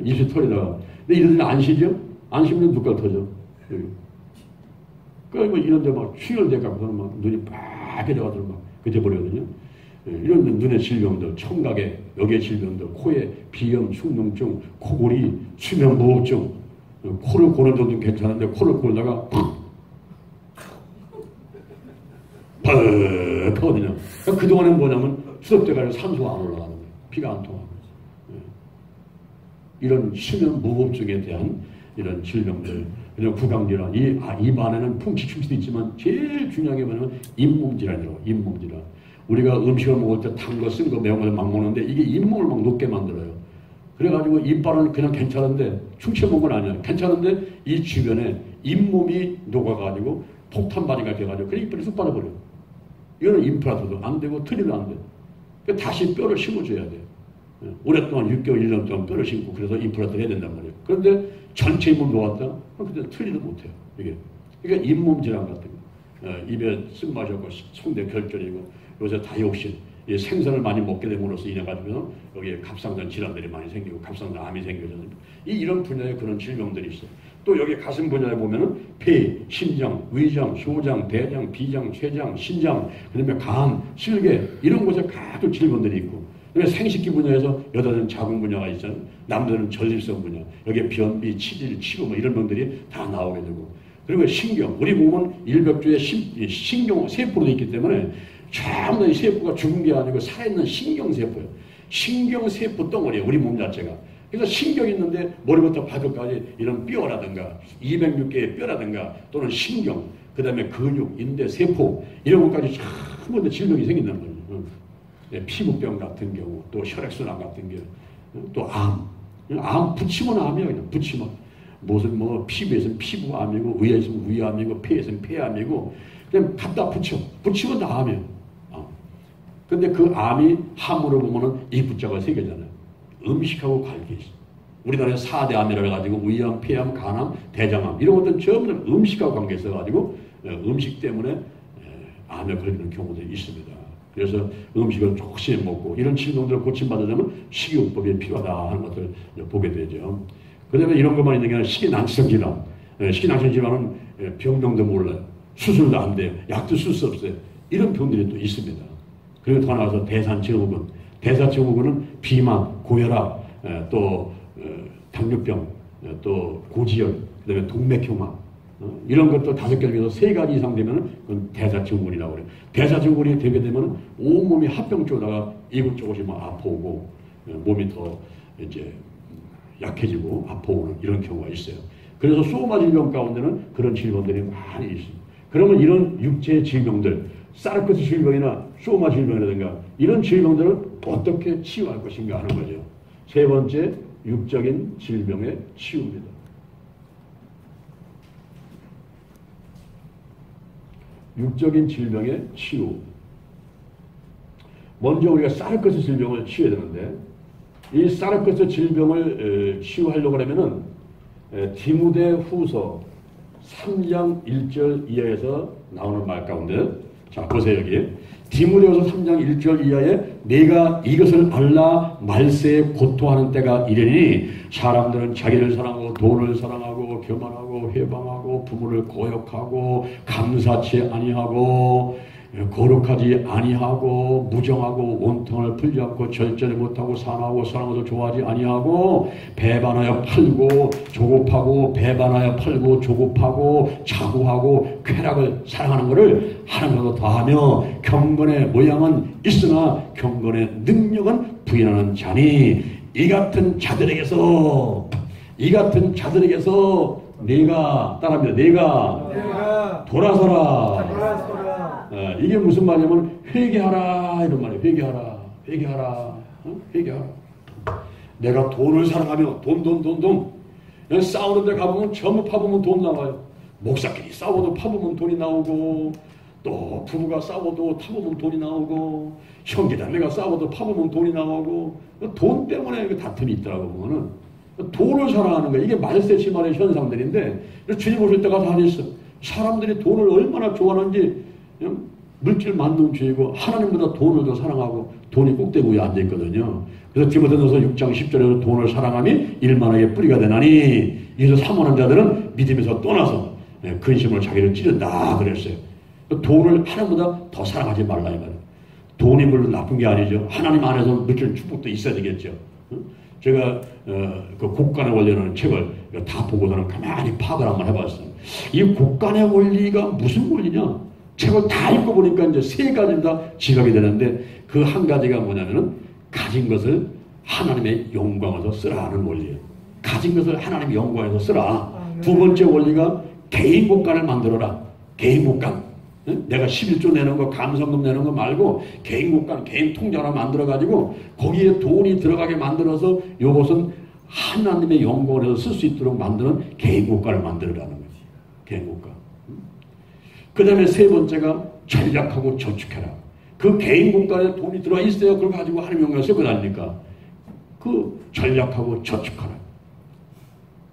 입술이 터지다가. 근데 이런 데는 안 쉬죠? 안 쉬면 누가 터져? 여기. 그러니까 이런 데 막 충혈돼갖고서는 막 눈이 빨개져가지고 막 그때 버리거든요. 이런 눈의 질병들, 청각에, 여기의 질병들, 코에 비염, 축농증, 코골이, 수면무호흡증, 코를 고는 정도는 괜찮은데 코를 골다가 하거든요. 그러니까 그동안은 뭐냐면 수업돼가지고 산소가 안 올라가는 거예요. 피가 안 통하는 거죠. 이런 수면무호흡증에 대한 이런 질병들, 그리고 구강질환, 입 안에는 풍치충치도 있지만 제일 중요한 게 뭐냐면 잇몸질환이라고. 잇몸질환. 우리가 음식을 먹을 때 단 거, 쓴 거, 매운 걸 막 먹는데 이게 잇몸을 막 녹게 만들어요. 그래가지고 이빨은 그냥 괜찮은데 충치 먹은 건 아니야. 괜찮은데 이 주변에 잇몸이 녹아가지고 폭탄바지가 돼가지고 그래 이빨이 쑥 빠져버려요. 이거는 임플란트도 안 되고 트리도 안 돼. 그러니까 다시 뼈를 심어줘야 돼. 오랫동안 6개월, 1년 동안 뼈를 심고 그래서 임플란트를 해야 된단 말이에요. 그런데 전체 잇몸 녹았다? 그때 트리도 못해요. 이게. 그러니까 잇몸 질환 같은 거. 입에 쓴맛이 없고 성대 결절이고 요새 다이옥신, 생선을 많이 먹게 됨으로써 인해가지고 여기에 갑상선 질환들이 많이 생기고 갑상선 암이 생겨져서 이런 분야에 그런 질병들이 있어요. 또 여기 가슴 분야에 보면은 폐, 심장, 위장, 소장, 대장, 비장, 췌장, 신장, 그다음에 간, 실계 이런 곳에 가득 질병들이 있고 생식기 분야에서 여자들은 자궁 분야가 있잖아요. 남들은 전립선 분야, 여기에 변비, 치질, 치료 뭐 이런 병들이 다 나오게 되고 그리고 신경, 우리 몸은 일벽주에 신경 세포로 되어 있기 때문에 전부 다 이 세포가 죽은 게 아니고 살아있는 신경세포예요. 신경세포 덩어리예요. 우리 몸 자체가. 그래서 신경이 있는데 머리부터 발끝까지 이런 뼈라든가 206개의 뼈라든가 또는 신경, 그 다음에 근육, 인대, 세포 이런 것까지 전부 다 질병이 생긴다는 거예요. 피부병 같은 경우, 또 혈액순환 같은 경우, 또 암. 암 붙이면 암이야. 그냥 붙이면. 무슨 뭐 피부에서는 피부암이고 위에서는 위암이고 폐에서는 폐암이고 그냥 갖다 붙이면 다 암이에요. 근데 그 암이 함으로 보면은 이 붙자가 세 개잖아요. 음식하고 관계 있어. 우리나라에 4대 암이라 해가지고 위암, 폐암, 간암, 대장암 이런 것들은 전부 다 음식하고 관계 있어가지고 음식 때문에 암에 걸리는 경우도 있습니다. 그래서 음식을 조금씩 먹고 이런 질병들을 고침받으려면 식이요법이 필요하다 하는 것을 보게 되죠. 그 다음에 이런 것만 있는 게 아니라 식이난치성 질환. 식이난치성 질환은 병명도 몰라요. 수술도 안 돼요. 약도 쓸 수 없어요. 이런 병들이 또 있습니다. 그리고 더 나아가서 대사증후군. 대사증후군은 비만, 고혈압, 또 당뇨병, 또 고지혈, 그 다음에 동맥경화 이런 것도 5개 중에서 3가지 이상 되면 그건 대사증후군이라고 그래요. 대사증후군이 되게 되면 온몸이 합병 쪽에다가 이곳저곳이 막 아파오고 몸이 더 이제 약해지고 아파오는 이런 경우가 있어요. 그래서 소마 질병 가운데는 그런 질병들이 많이 있습니다. 그러면 이런 육체 질병들, 사르코스 질병이나 소마 질병이라든가 이런 질병들을 어떻게 치유할 것인가 하는 거죠. 세 번째, 육적인 질병의 치유입니다. 육적인 질병의 치유. 먼저 우리가 사르코스 질병을 치유해야 되는데 이 사르코스 질병을 치유하려고 하면은 디모데 후서 3장 1절 이하에서 나오는 말 가운데 자 보세요. 여기 디모데후서 3장 1절 이하에 내가 이것을 알라 말세에 고통하는 때가 이르니 사람들은 자기를 사랑하고 돈을 사랑하고 교만하고 회방하고 부모를 거역하고 감사치 아니하고 거룩하지 아니하고 무정하고 원통을 풀지 않고 절제를 못하고 사나하고 사랑하고 좋아하지 아니하고 배반하여 팔고 조급하고 배반하여 팔고 조급하고 자고하고 쾌락을 사랑하는 것을 하나님보다 더하며 경건의 모양은 있으나 경건의 능력은 부인하는 자니 이 같은 자들에게서 내가 따라합니다. 내가 돌아서라. 이게 무슨 말이냐면 회개하라 이런 말이에요. 회개하라. 내가 돈을 사랑하며 돈. 싸우는 데 가보면 전부 파보면 돈 나와요. 목사끼리 싸워도 파보면 돈이 나오고 또 부부가 싸워도 타보면 돈이 나오고 형제자매가 싸워도 파보면 돈이 나오고 돈 때문에 다툼이 있더라고 보면은 돈을 사랑하는 거예요. 이게 말세치말의 현상들인데 주님 오실 때가 다 됐어. 사람들이 돈을 얼마나 좋아하는지 물질 만능 주의고 하나님보다 돈을 더 사랑하고 돈이 꼭대기 위에 앉아있거든요. 그래서 디모데전서 6장 10절에서 돈을 사랑함이 일만하게 뿌리가 되나니 이에서 사모하는 자들은 믿음에서 떠나서 근심으로 자기를 찌른다 그랬어요. 돈을 하나님보다 더 사랑하지 말라 이 말이에요. 돈이 물론 나쁜 게 아니죠. 하나님 안에서 물질 축복도 있어야 되겠죠. 제가 그 국간의 원리라는 책을 다 보고서는 가만히 파악을 한번 해봤어요. 이 국간의 원리가 무슨 원리냐? 책을 다 읽고 보니까 이제 세 가지 다 지각이 되는데 그 한 가지가 뭐냐면은 가진 것을 하나님의 영광에서 쓰라 하는 원리예요. 가진 것을 하나님의 영광에서 쓰라. 두 번째 원리가 개인 국간을 만들어라. 개인 국간. 내가 11조 내는 거, 감성금 내는 거 말고 개인 국간, 개인 통장 하나 만들어가지고 거기에 돈이 들어가게 만들어서 이것은 하나님의 영광에서 쓸 수 있도록 만드는 개인 국간을 만들어라는 거지. 개인 국간. 그 다음에 세 번째가 전략하고 저축해라. 그 개인 국간에 돈이 들어와 있어야 그걸 가지고 하나님의 영광을 쓰고 다니니까 그 전략하고 저축하라.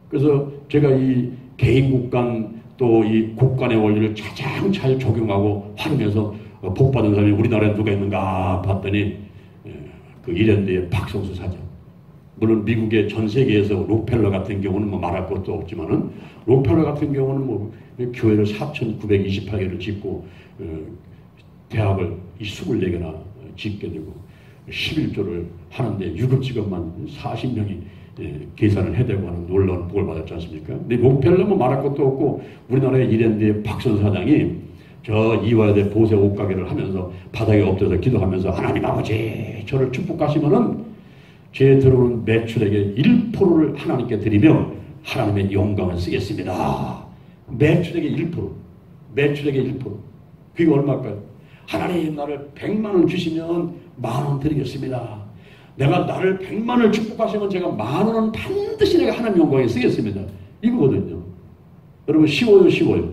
그래서 제가 이 개인 국간 또 이 국간의 원리를 가장 잘 적용하고 활용해서 복받은 사람이 우리나라에 누가 있는가 봤더니 그 이랜드의 박성수 사장. 물론 미국의 전 세계에서 록펠러 같은 경우는 뭐 말할 것도 없지만은 록펠러 같은 경우는 뭐 교회를 4,928개를 짓고 대학을 24개나 짓게 되고 11조를 하는데 유급 직원만 40명이 계산을 해대고 하는 놀라운 복을 받았지 않습니까? 근데 록펠러는 말할 것도 없고 우리나라의 이랜드의 박선 사장이 저 이화여대 보세 옷가게를 하면서 바닥에 엎드려서 기도하면서 하나님 아버지 저를 축복하시면은 제 들어오는 매출액의 1%를 하나님께 드리며 하나님의 영광을 쓰겠습니다. 매출액의 1%. 매출액의 1%. 그게 얼마일까요? 하나님 나를 100만 원 주시면 10,000원 드리겠습니다. 내가 나를 100만 원을 축복하시면 제가 10,000원은 반드시 내가 하나님 영광에 쓰겠습니다. 이거거든요. 여러분 쉬워요, 쉬워요.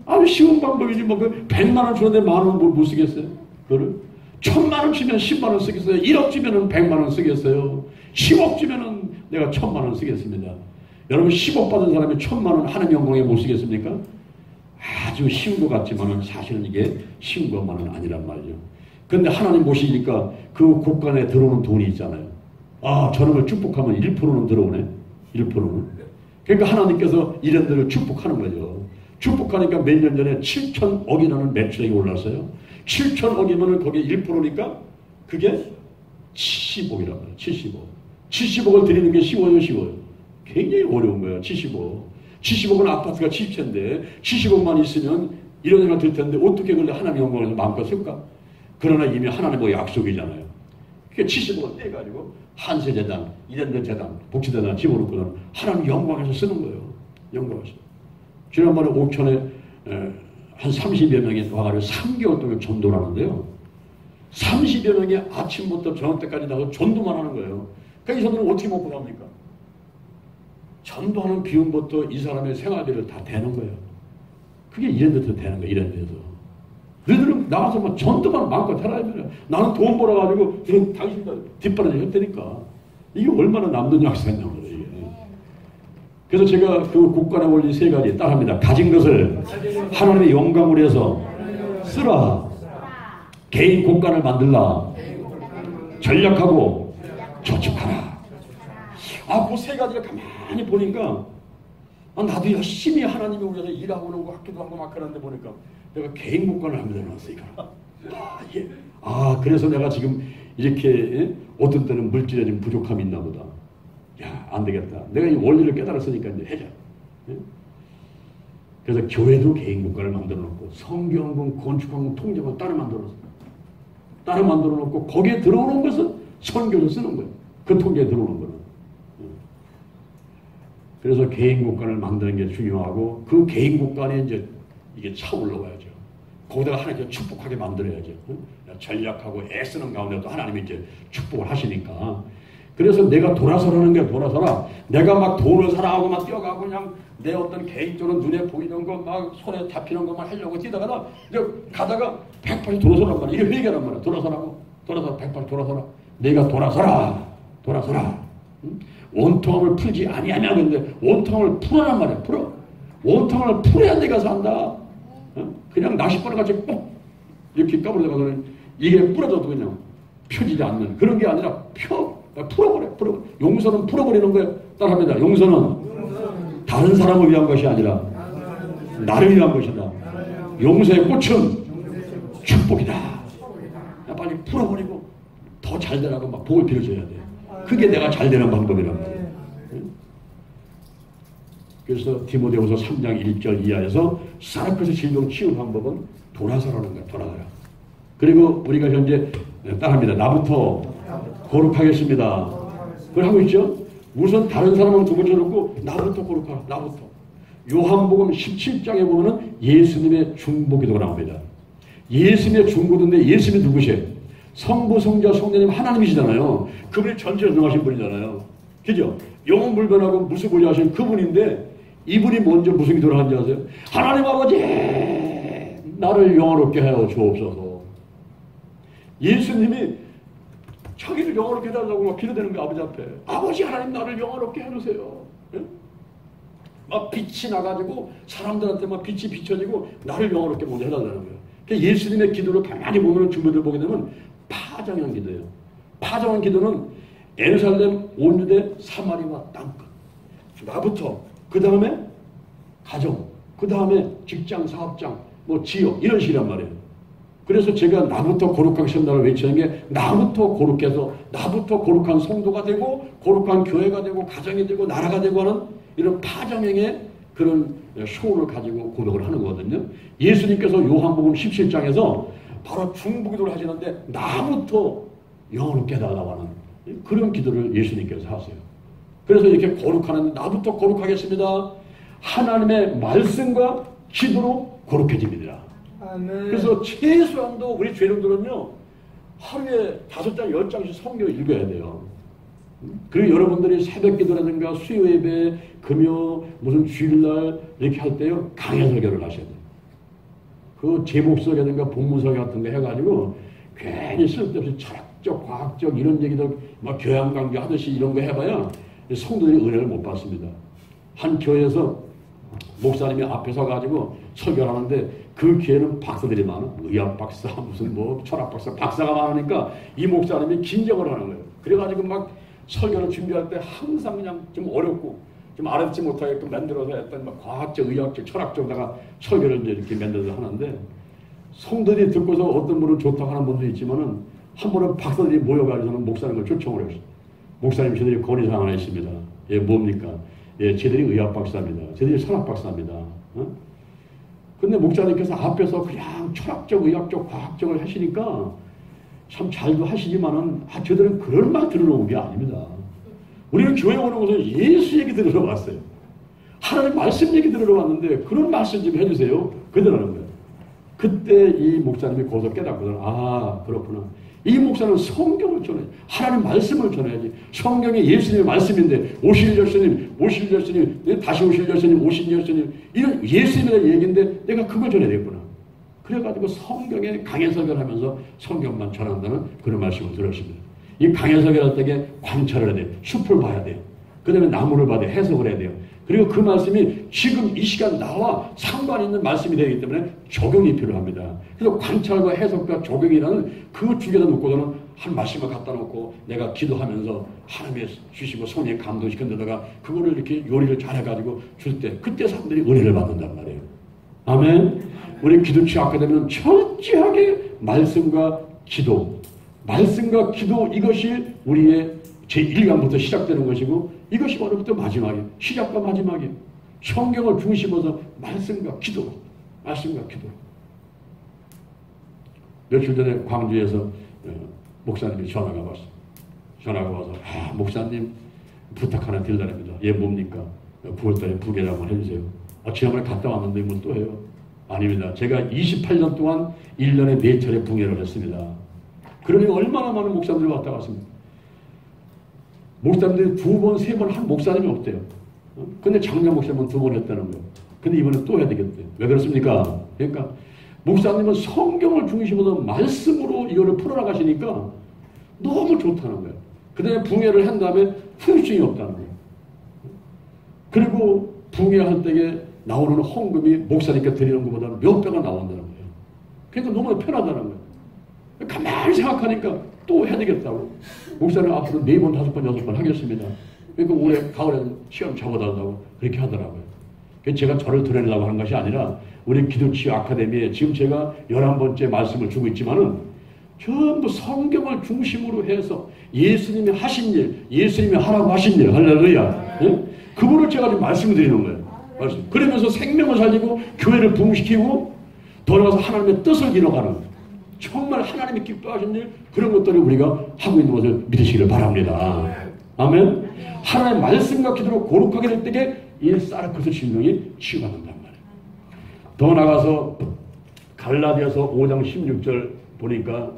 아주 쉬운 방법이지 뭐 그 100만 원 주는데 10,000원 못 쓰겠어요? 그거를 1,000만 원 주면 10만 원 쓰겠어요? 1억 주면은 100만 원 쓰겠어요? 10억 주면은 내가 1,000만 원 쓰겠습니다. 여러분 10억 받은 사람이 1,000만 원 하나님 영광에 못 쓰겠습니까? 아주 쉬운 것 같지만은 사실은 이게 쉬운 것만은 아니란 말이죠. 근데 하나님 보시니까 그 국간에 들어오는 돈이 있잖아요. 아, 저놈을 축복하면 1%는 들어오네. 1%는. 그러니까 하나님께서 이랜드를 축복하는 거죠. 축복하니까 몇 년 전에 7,000억이라는 매출액이 올랐어요. 7,000억이면 거기에 1%니까 그게 70억이란 말이에요. 70억. 70억을 드리는 게 쉬워요, 쉬워요. 굉장히 어려운 거예요. 70억. 70억은 아파트가 70채인데 70억만 있으면 이런 생각 들 텐데 어떻게 그걸 하나님의 영광에서 마음껏 쓸까? 그러나 이미 하나님의 약속이잖아요. 그게 70억을 떼가지고 한세재단, 이랜드 재단, 복지재단 집어넣고는 하나님 영광에서 쓰는 거예요. 영광에서. 지난번에 옥천에 한 30여 명이 와가지고 3개월 동안 전도를 하는데요. 30여 명이 아침부터 저녁 때까지 나가서 전도만 하는 거예요. 그러니까 이 사람들은 어떻게 먹고 삽니까? 전도하는 비용부터 이 사람의 생활비를 다 대는 거예요. 그게 이랜드에서 되는 거예요. 이랜드에서. 너희들은 나가서 막 전도만 마음껏 해라. 나는 돈 벌어가지고 당신들 뒷바라지 했다니까. 이게 얼마나 남는 약속이냐고. 그래서 제가 그 국간의 원리 세 가지 따라합니다. 가진 것을 하나님의 영광을 위해서 쓰라. 개인 국간을 만들라. 전략하고 저축하라. 아, 그 세 가지를 가만히 보니까 나도 열심히 하나님을 위해서 일하고 오는 것 같기도 하고 막 그러는데 보니까 내가 개인 국간을 하면 되나왔으니까. 그래서 내가 지금 이렇게 어떤 때는 물질에 좀 부족함이 있나 보다. 야, 안 되겠다. 내가 이 원리를 깨달았으니까 이제 해자. 그래서 교회도 개인 국가를 만들어 놓고 성경공, 건축공, 통장을 따로 만들어 놓고 거기에 들어오는 것은 선교로 쓰는 거예요. 그 통계에 들어오는 거는. 그래서 개인 국가를 만드는 게 중요하고 그 개인 국가에 이제 이게 차 올라와야죠. 거기다가 하나님께 축복하게 만들어야죠. 전략하고 애쓰는 가운데도 하나님이 이제 축복을 하시니까. 그래서 내가 돌아서라는 게 돌아서라. 내가 막 돈을 사랑하고 막 뛰어가고 그냥 내 어떤 개인적으로 눈에 보이는 거 막 손에 잡히는 것만 하려고 뛰다가 이제 가다가 180 돌아서란 말이야. 이게 회개란 말이야. 돌아서라고. 180 돌아서라. 내가 돌아서라. 응? 원통함을 풀지 아니하냐 근데 원통함을 풀어란 말이야. 풀어. 원통함을 풀어야 내가 산다. 응? 그냥 낚싯바늘 같이 꼭 이렇게 까불다가는 이게 부러져도 그냥 펴지지 않는 그런 게 아니라 풀어버려. 용서는 풀어버리는 거예요. 따라합니다. 용서는 다른 사람을 위한 것이 아니라 나를 위한 것이다. 용서의 꽃은 축복이다. 빨리 풀어버리고 더 잘 되라고 막 복을 빌어줘야 돼. 그게 내가 잘 되는 방법이란 말이에요. 그래서 디모데후서 3장 1절 이하에서 사르크스 질병 치유 방법은 돌아서라는 거야. 돌아서라. 그리고 우리가 현재 따라합니다. 나부터 거룩하겠습니다. 그걸 하고 있죠. 우선 다른 사람은 두 번째 놓고 나부터 거룩하라. 나부터. 요한복음 17장에 보면은 예수님의 중보기도가 나옵니다. 예수님의 중보기도인데 예수님이 누구세요? 성부, 성자, 성령님 하나님이시잖아요. 그분이 전체를 능하신 분이잖아요. 그죠? 영원 불변하고 무수고리하신 그분인데 이분이 먼저 무슨 기도를 하는지 아세요? 하나님 아버지 나를 영원롭게 하여 주옵소서. 예수님이 자기를 영원롭게 해달라고 막 기도되는 거예요. 아버지 앞에. 아버지 하나님 나를 영원롭게 해주세요. 예? 막 빛이 나가지고 사람들한테 막 빛이 비춰지고 나를 영원롭게 먼저 해달라는 거예요. 그러니까 예수님의 기도를 가만히 보면 중보들 보게 되면 파정한 기도예요. 파정한 기도는 예루살렘, 온 유대, 사마리아 땅끝. 나부터 그 다음에 가정, 그 다음에 직장, 사업장, 뭐 지역 이런 식이란 말이에요. 그래서 제가 나부터 거룩하겠습니다를 외치는 게 나부터 거룩해서 나부터 거룩한 성도가 되고 거룩한 교회가 되고 가정이 되고 나라가 되고 하는 이런 파정행의 그런 소원을 가지고 고백을 하는 거거든요. 예수님께서 요한복음 17장에서 바로 중보기도를 하시는데 나부터 영혼을 깨달라고 하는 그런 기도를 예수님께서 하세요. 그래서 이렇게 거룩하는 나부터 거룩하겠습니다. 하나님의 말씀과 기도로 거룩해집니다. 아멘. 그래서 최소한도 우리 죄인들은요 하루에 5장 10장씩 성경을 읽어야 돼요. 그리고 여러분들이 새벽 기도라든가 수요 예배, 금요, 무슨 주일날 이렇게 할 때요 강해 설교를 하셔야 돼요. 그 제목서라든가 본문서 같은 거 해가지고 괜히 쓸데없이 철학적, 과학적 이런 얘기들 막 교양 강조 하듯이 이런 거 해봐야 성도들이 은혜를 못 받습니다. 한 교회에서 목사님이 앞에 서가지고 설교를 하는데 그 교회는 박사들이 많아. 의학 박사, 무슨 뭐 철학 박사, 박사가 많으니까 이 목사님이 긴장을 하는 거예요. 그래가지고 막 설교를 준비할 때 항상 그냥 좀 어렵고 좀 알아듣지 못하게끔 만들어서 했던 막 과학적, 의학적, 철학적다가 설교를 이제 이렇게 만들어서 하는데 성도들이 듣고서 어떤 분은 좋다고 하는 분도 있지만은 한 번은 박사들이 모여가지고는 목사님을 초청을 했어요. 목사님 저들이 건의사항 하나 있습니다. 예, 뭡니까? 예, 쟤들이 의학 박사입니다. 쟤들이 철학 박사입니다. 근데 목사님께서 앞에서 그냥 철학적, 의학적, 과학적을 하시니까 참 잘도 하시지만은 저들은 그런 말 들으러 온 게 아닙니다. 우리는 교회 오는 것은 예수 얘기 들으러 왔어요. 하나님 말씀 얘기 들으러 왔는데 그런 말씀 좀 해주세요. 그러라는 거예요. 그때 이 목사님이 거기서 깨닫거든. 아, 그렇구나. 이 목사는 성경을 전해야지. 하나님 말씀을 전해야지. 성경이 예수님의 말씀인데 오실 예수님, 오실 예수님, 다시 오실 예수님, 오신 예수님 이런 예수님의 얘기인데 내가 그걸 전해야 되겠구나. 그래가지고 성경에 강해 설교하면서 성경만 전한다는 그런 말씀을 들었습니다. 이 강해 설교할 때 관찰을 해야 돼요. 숲을 봐야 돼요. 그 다음에 나무를 봐야 돼요. 해석을 해야 돼요. 그리고 그 말씀이 지금 이 시간 나와 상관 있는 말씀이 되기 때문에 적용이 필요합니다. 그래서 관찰과 해석과 적용이라는 그 두 개다 놓고서는 한 말씀을 갖다 놓고 내가 기도하면서 하나님의 주시고 손에 감동시킨 데다가 그거를 이렇게 요리를 잘 해가지고 줄 때 그때 사람들이 은혜를 받는단 말이에요. 아멘. 우리 기도 취약하게 되면 철저하게 말씀과 기도, 말씀과 기도 이것이 우리의 제1강부터 시작되는 것이고 이것이 바로부터 마지막이에요. 시작과 마지막이에요. 성경을 중심으로 말씀과 기도, 말씀과 기도. 며칠 전에 광주에서 목사님이 전화가 왔어요. 전화가 와서 목사님 부탁 하나 드리려합니다. 예, 뭡니까? 9월달에 부계를 한번 해주세요. 지난번에 갔다 왔는데 뭐 또 해요? 아닙니다. 제가 28년 동안 1년에 4차례 붕해를 했습니다. 그러니 얼마나 많은 목사님들이 왔다 갔습니다. 목사님들이 2번, 3번 한 목사님이 없대요. 근데 작년 목사님은 2번 했다는 거예요. 근데 이번에 또 해야 되겠대요. 왜 그렇습니까? 그러니까 목사님은 성경을 중심으로 말씀으로 이거를 풀어나가시니까 너무 좋다는 거예요. 그 다음에 붕해를 한 다음에 후유증이 없다는 거예요. 그리고 붕해할 때에 나오는 헌금이 목사님께 드리는 것보다는 몇 배가 나온다는 거예요. 그러니까 너무나 편하다는 거예요. 가만히 생각하니까 또 해야 되겠다고. 목사님 앞으로 4번, 5번, 6번 하겠습니다. 그러니까 올해 가을에는 시험 잡아달라고 그렇게 하더라고요. 그래서 제가 저를 드러내려고 하는 것이 아니라 우리 기도치유 아카데미에 지금 제가 11번째 말씀을 주고 있지만은 전부 성경을 중심으로 해서 예수님이 하신 일, 예수님이 하라고 하신 일, 할렐루야. 예? 그분을 제가 지금 말씀드리는 거예요. 그러면서 생명을 살리고 교회를 부흥시키고 돌아가서 하나님의 뜻을 이뤄가는, 정말 하나님이 기뻐하신 일, 그런 것들을 우리가 하고 있는 것을 믿으시기를 바랍니다. 아멘. 하나님의 말씀과 기도로 거룩하게 될 때에 이 사르크스 질병이 치유가 된단 말이에요. 더 나가서 갈라디아서 5장 16절 보니까,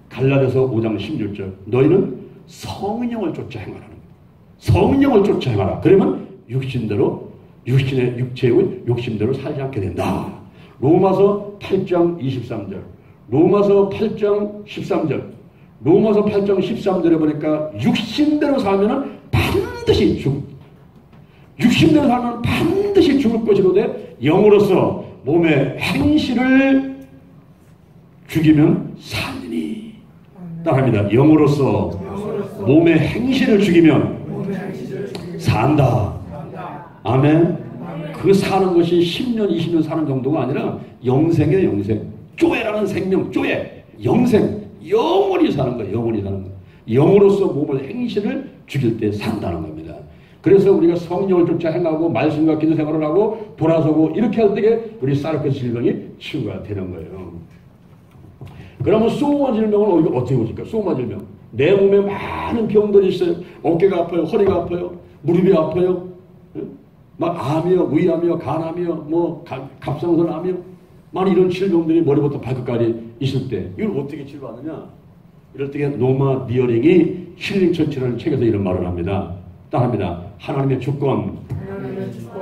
갈라디아서 5장 16절, 너희는 성령을 쫓아 행하라는 거예요. 성령을 쫓아 행하라. 그러면 육신대로, 육체의 욕심대로 살지 않게 된다. 로마서 8장 23절, 로마서 8장 13절, 로마서 8장 13절에 보니까 육신대로 살면은 반드시 육신대로 살면 반드시 죽을 것이로되 영으로서 몸의 행실을 죽이면 사느니. 따라합니다. 영으로서 몸의 행실을 죽이면 산다. 아멘. 그 사는 것이 10년, 20년 사는 정도가 아니라 영생이에요, 영생. 쪼에라는 생명, 쪼에. 영생. 영원히 사는 거예요, 영원히 사는 거예요. 영으로서 몸의 행실을 죽일 때 산다는 겁니다. 그래서 우리가 성령을 쫓아 행하고 말씀과 기도 생활을 하고 돌아서고 이렇게 할 때에 우리 사르크스 질병이 치유가 되는 거예요. 그러면 소마 질병은 어떻게 보실까? 소마 질병. 내 몸에 많은 병들이 있어요. 어깨가 아파요, 허리가 아파요, 무릎이 아파요. 막 암이요, 위암이요, 간암이요, 뭐 갑상선암이요, 많은 이런 질병들이 머리부터 발끝까지 있을 때 이걸 어떻게 치료하느냐? 이럴 때 노마 니어링이 힐링 처치라는 책에서 이런 말을 합니다. 따라합니다. 하나님의 주권,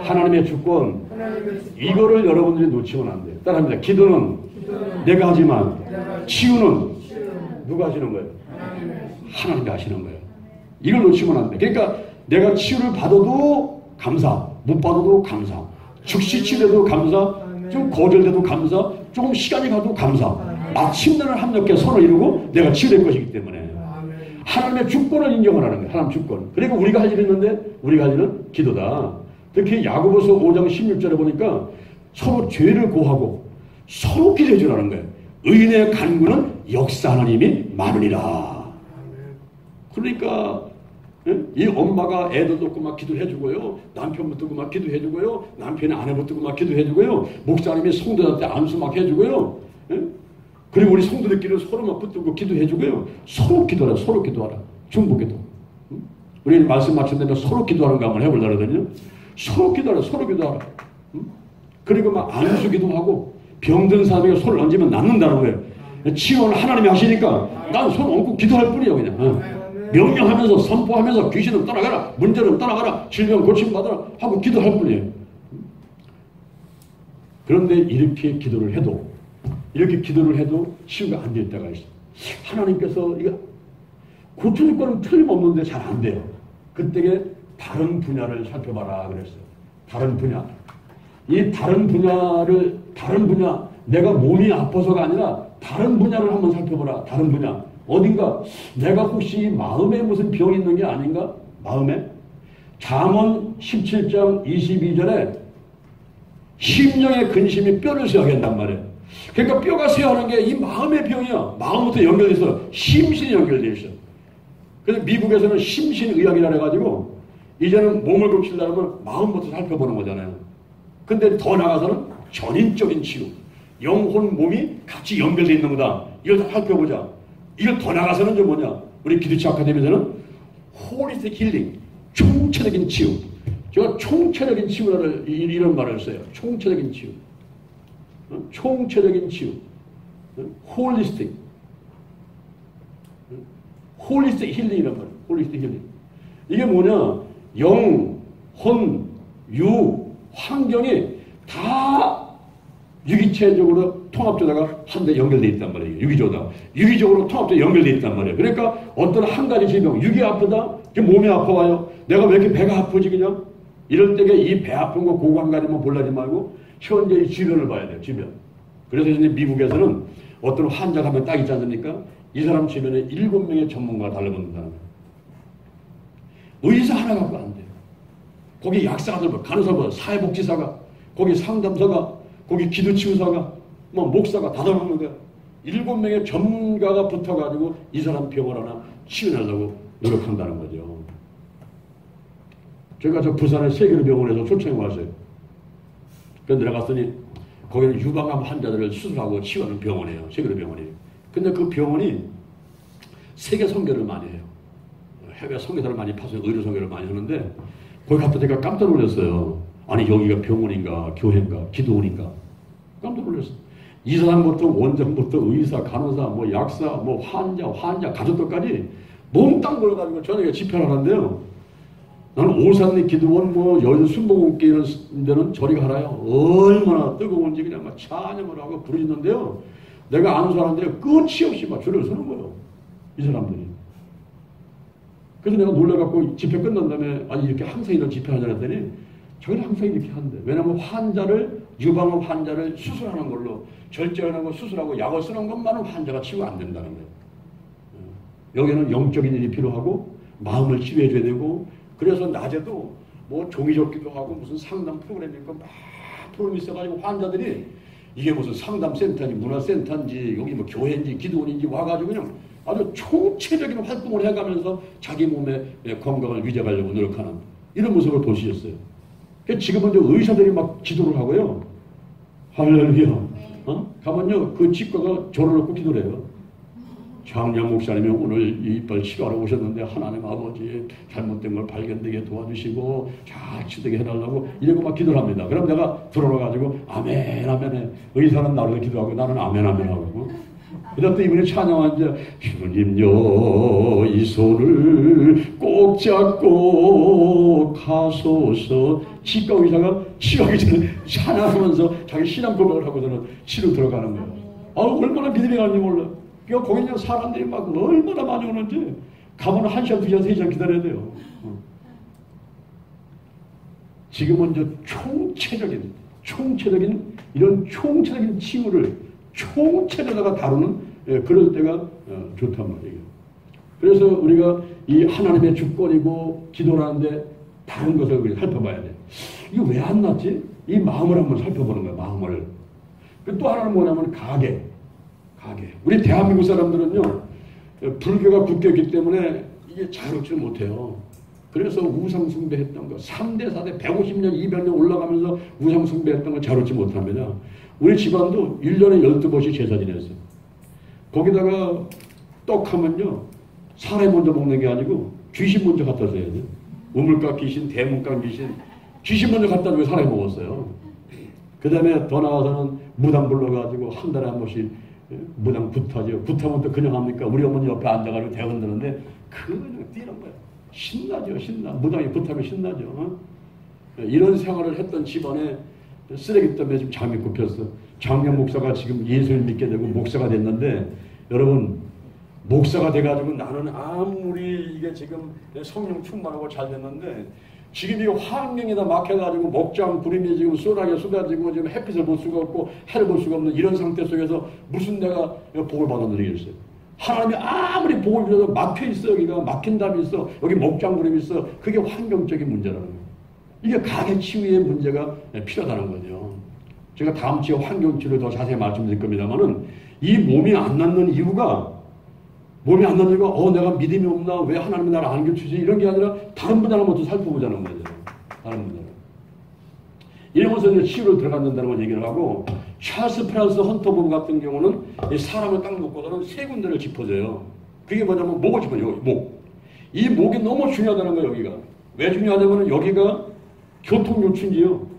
하나님의 주권, 이거를 여러분들이 놓치면 안 돼요. 따라합니다. 기도는 내가 하지만 치유는 누가 하시는 거예요? 하나님이 하시는 거예요. 이걸 놓치면 안 돼. 그러니까 내가 치유를 받아도 감사, 못 받아도 감사, 즉시 치료돼도 감사, 좀 거절돼도 감사, 조금 시간이 가도 감사. 마침내는 합력해 선을 이루고 내가 치유될 것이기 때문에 하나님의 주권을 인정하라는 거예요. 하나님 주권. 그리고 우리가 할 일이 있는데 우리가 할 일은 기도다. 특히 야고보서 5장 16절에 보니까 서로 죄를 고하고 서로 기도해 주라는 거예요. 의인의 간구는 역사하는 힘이 많으니라. 그러니까 이 엄마가 애들 놓고 막 기도해주고요, 남편 붙들고 막 기도해주고요, 남편이 아내 붙들고 막 기도해주고요, 목사님이 성도들한테 안수 막 해주고요, 그리고 우리 성도들끼리 서로 막 붙들고 기도해주고요. 서로 기도하라, 서로 기도하라. 중보기도. 우리 말씀 맞춘다면 서로 기도하는 거 한번 해보려고 하거든요. 서로 기도하라, 서로 기도하라. 그리고 막 안수기도 하고, 병든 사람에게 손을 얹으면 낫는다는 거예요. 치유는 하나님이 하시니까 난 손 얹고 기도할 뿐이에요, 그냥. 명령하면서 선포하면서 귀신은 떠나가라, 문제는 떠나가라, 질병 고침받아라 하고 기도할 뿐이에요. 그런데 이렇게 기도를 해도 치유가 안 될 때가 있어요. 하나님께서 이거 고쳐줄 거는 틀림없는데 잘 안 돼요. 그때에 다른 분야를 살펴봐라 그랬어요. 다른 분야. 이 다른 분야, 내가 몸이 아파서가 아니라 다른 분야를 한번 살펴보라. 다른 분야. 어딘가 내가 혹시 마음에 무슨 병이 있는 게 아닌가? 마음에? 잠언 17장 22절에 심령의 근심이 뼈를 쇠하게 한단 말이에요. 그러니까 뼈가 쇠하는 게 이 마음의 병이야. 마음부터 연결돼 있어. 심신이 연결돼 있어. 그래서 미국에서는 심신의학이라 해가지고 이제는 몸을 고치려면 마음부터 살펴보는 거잖아요. 근데 더 나가서는 전인적인 치유, 영혼, 몸이 같이 연결돼 있는 거다. 이걸 다 살펴보자. 이걸 더 나가서는 좀 뭐냐? 우리 기도치 아카데미에서는 홀리스틱 힐링, 총체적인 치유. 제가 총체적인 치유라는 이런 말을 써요. 총체적인 치유. 총체적인 치유. 홀리스틱. 홀리스틱 힐링이란 말이에요. 홀리스틱 힐링. 이게 뭐냐? 영, 혼, 유, 환경이 다 유기체적으로 통합되다가 한데 연결되어 있단 말이에요. 유기적으로 통합되어 연결되어 있단 말이에요. 그러니까 어떤 한 가지 질병, 육이 아프다? 몸이 아파와요. 내가 왜 이렇게 배가 아프지 그냥? 이럴 때에 이 배 아픈 거 그거 한 가지만 볼라지 말고 현재 이 주변을 봐야 돼요. 주변. 그래서 이제 미국에서는 어떤 환자가 하면 딱 있지 않습니까? 이 사람 주변에 7명의 전문가가 달라붙는다는 거예요. 의사 하나 갖고 안 돼요. 거기 약사들, 간호사가, 사회복지사가, 거기 상담사가, 거기 기도치유사가, 뭐 목사가 다 들어오는 거야. 7명의 전문가가 붙어가지고 이 사람 병을 하나 치유하려고 노력한다는 거죠. 제가 저 부산의 세계로 병원에서 초청해 왔어요. 그런데 내려갔더니 거기는 유방암 환자들을 수술하고 치유하는 병원이에요. 세계로 병원이에요. 근데 그 병원이 세계 선교를 많이 해요. 해외 선교사를 많이 파서 의료 선교를 많이 하는데 거기 갔다 제가 깜짝 놀랐어요. 아니 여기가 병원인가 교회인가 기도원인가 깜짝 놀랐어요. 이 사람부터 원장부터 의사, 간호사, 뭐 약사, 뭐 환자 가족들까지 몸땅 걸어가지고 저녁에 집회를 하는데요. 나는 오산리 기도원 뭐 여의도 순복음교회 이런 데는 저리 가라요. 얼마나 뜨거운지 그냥 막 찬양을 하고 부르짖는데요. 내가 아는 사람들이 끝이 없이 막 줄을 서는 거예요. 이 사람들이. 그래서 내가 놀라갖고 집회 끝난 다음에 아니 이렇게 항상 이런 집회 하자 했더니 저희는 항상 이렇게 한대. 왜냐하면 유방암 환자를 수술하는 걸로 절제하는 거 수술하고 약을 쓰는 것만은 환자가 치유가 안 된다는 거예요. 여기는 영적인 일이 필요하고 마음을 치유해줘야 되고 그래서 낮에도 뭐 종이접기도 하고 무슨 상담 프로그램이 있고 막 프로그램이 있어가지고 환자들이 이게 무슨 상담센터인지 문화센터인지 여기 뭐 교회인지 기도원인지 와가지고 그냥 아주 총체적인 활동을 해가면서 자기 몸의 건강을 유지하려고 노력하는 이런 모습을 보시겠어요. 지금은 이제 의사들이 막 기도를 하고요. 할렐루야. 가면요 그 치과가 저를 놓고 기도를 해요. 장량 목사님이 오늘 이빨 치료하러 오셨는데 하나님 아버지 잘못된 걸 발견되게 도와주시고 잘 치되게 해달라고 이러고 막 기도를 합니다. 그럼 내가 들어가가지고 아멘 아멘 해. 의사는 나를 기도하고 나는 아멘 아멘 하고 그다음 또 이분이 찬양한 자 주님여 이 손을 꼭 잡고 가소서 치과 의사가 치료하기 전에 찬양하면서 자기 신앙 고백을 하고서는 치료 들어가는 거예요. 얼마나 믿음이 가는지 몰라. 그러니까 거기 있는 사람들이 막 얼마나 많이 오는지 가면 1시간, 2시간, 3시간 기다려야 돼요. 지금은 이제 총체적인 이런 총체적인 치유를 총체적으로 다루는 그럴 때가 좋단 말이에요. 그래서 우리가 이 하나님의 주권이고 기도를 하는데 다른 것을 우리 살펴봐야 돼. 이거 왜 안 났지? 이 마음을 한번 살펴보는 거야. 마음을. 또 하나는 뭐냐면 가계. 우리 대한민국 사람들은요 불교가 굳겠기 때문에 이게 자유롭지 못해요. 그래서 우상숭배했던 거 3대 4대 150년 200년 올라가면서 우상숭배했던 거 자유롭지 못합니다. 우리 집안도 1년에 12번씩 제사 지냈어요. 거기다가 떡하면요 사람이 먼저 먹는 게 아니고 귀신 먼저 갖다 줘야 돼요. 우물가 귀신, 대문강 귀신 먼저 갖다 주고 사람이 먹었어요. 그 다음에 더 나와서는 무당 불러가지고 한 달에 한 번씩 무당 굿하죠. 굿하면 또 그냥 합니까? 우리 어머니 옆에 앉아가지고 대흔 드는데 그냥 뛰는 거야. 신나죠. 무당이 굿하면 신나죠. 이런 생활을 했던 집안에 쓰레기 때문에 지금 잠이 굽혔어. 장량 목사가 지금 예수를 믿게 되고 목사가 됐는데 여러분 목사가 돼가지고 나는 아무리 이게 지금 성령 충만하고 잘 됐는데 지금 이 환경에다 막혀가지고 목장 구름이 지금 쏟아져 쏟아지고 지금 햇빛을 볼 수가 없고 해를 볼 수가 없는 이런 상태 속에서 무슨 내가 복을 받아들이겠어요. 하나님이 아무리 복을 주셔도 막혀있어. 여기가 막힌 담이 있어. 여기 목장 구름이 있어. 그게 환경적인 문제라는 거예요. 이게 가계 치유의 문제가 필요하다는 거죠. 제가 다음 주에 환경치료 더 자세히 말씀드릴 겁니다만은 이 몸이 안 낫는 이유가 내가 믿음이 없나? 왜 하나님이 나를 안 고치지? 이런 게 아니라 다른 분야를 한번 살펴보자는 거죠. 다른 분야를. 이러면서 이제 치유를 들어간다는 걸 얘기를 하고 찰스 프란스 헌터본 같은 경우는 이 사람을 딱 놓고서는 세 군데를 짚어줘요. 그게 뭐냐면 목을 짚어줘요. 목. 이 목이 너무 중요하다는 거예요. 여기가. 왜 중요하냐면 여기가 교통요충지요.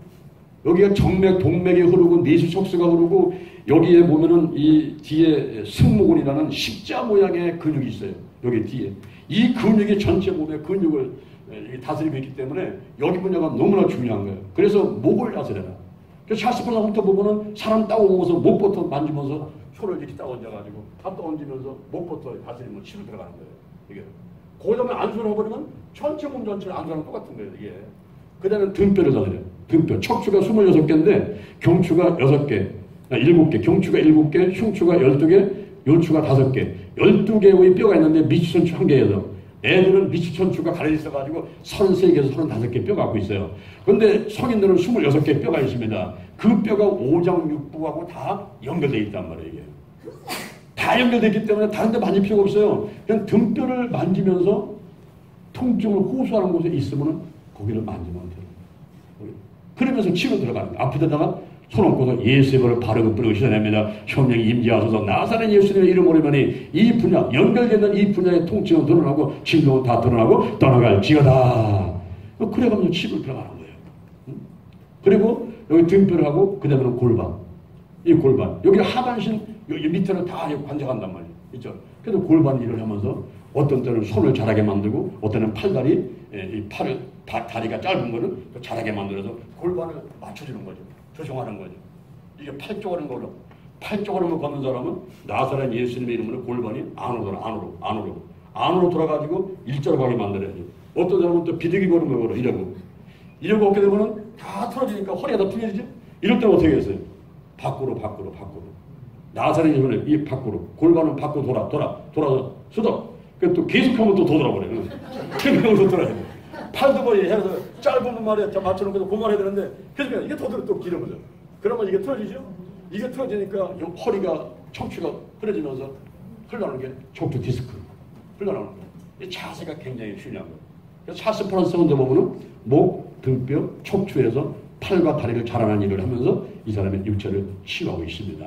여기가 정맥, 동맥이 흐르고 내수 척수가 흐르고 여기에 보면은 이 뒤에 승모근이라는 십자 모양의 근육이 있어요. 여기 뒤에. 이 근육이 전체 몸의 근육을 다스리고 있기 때문에 여기 분야가 너무나 중요한 거예요. 그래서 목을 다스려라. 그래서 찰스 프란스 헌터 보면은 사람 따오면서 목부터 만지면서 혀를 이렇게 따 얹어가지고 다 얹으면서 목부터 다스리면 치료 들어가는 거예요. 이게. 거기다가 안수를 해버리면 전체 몸 전체를 안수하는 똑같은 거예요. 이게. 그 다음에 등뼈를 다스려요. 등뼈. 척추가 26개인데 경추가 6개. 7개, 경추가 7개, 흉추가 12개, 요추가 5개. 12개의 뼈가 있는데 미추천추 1개에서 애들은 미추천추가 가려져 있어가지고 33개에서 35개 뼈가 갖고 있어요. 그런데 성인들은 26개 뼈가 있습니다. 그 뼈가 오장육부하고 다 연결되어 있단 말이에요. 이게. 다 연결됐기 때문에 다른 데 만질 필요가 없어요. 그냥 등뼈를 만지면서 통증을 호소하는 곳에 있으면 거기를 만지면 돼요. 그러면서 치료 들어가는 거예요. 앞에다가 손 얹고서 예수의 벌을 바르고 뿌리고 씻어냅니다. 성령이 임재하소서. 나사렛 예수님의 이름으로 하니 이 분야, 연결되는 이 분야의 통증은 드러나고 진동은 다 드러나고 떠나갈지어다. 그래가면서 치료 들어가는 거예요. 그리고 여기 등뼈를 하고 그 다음에는 골반. 이 골반. 여기 하반신 여기 밑에는 다 관장한단 말이에요. 있죠? 그래서 골반 일을 하면서 어떤 때는 손을 자라게 만들고 어떤 때는 팔다리, 이 팔을, 다리가 짧은 거는 자라게 만들어서 골반을 맞춰주는 거죠. 조정하는 거죠. 이게 팔 쪼가는 거로. 팔 쪼가는 걷는 사람은 나사렛 예수님의 이름으로 골반이 안으로 돌아가지고 일자로 가게 만들어야죠. 어떤 사람은 또 비둘기 걸음을 걸어 이러고 얻게 되면은 다 틀어지니까 허리가 다 풀려지죠. 이럴 때는 어떻게 했어요? 밖으로. 나사렛 예수님 이 밖으로. 골반은 밖으로 돌아서 쓰다. 또 계속하면 또 돌아버려요. 계속하면 돌아야 돼. 팔도 거의 해서 짧은 말에 맞춰놓고 그만해야 되는데 계속 이게 또 길어버려. 그러면 이게 틀어지죠? 이게 틀어지니까 허리가 척추가 흐려지면서 흘러나오는 게 척추 디스크 흘러나오는 거예요. 이 자세가 굉장히 중요한 거예요. 그래서 찰스 프란스원도 보면은 목, 등뼈, 척추에서 팔과 다리를 자라는 일을 하면서 이 사람의 육체를 치유하고 있습니다.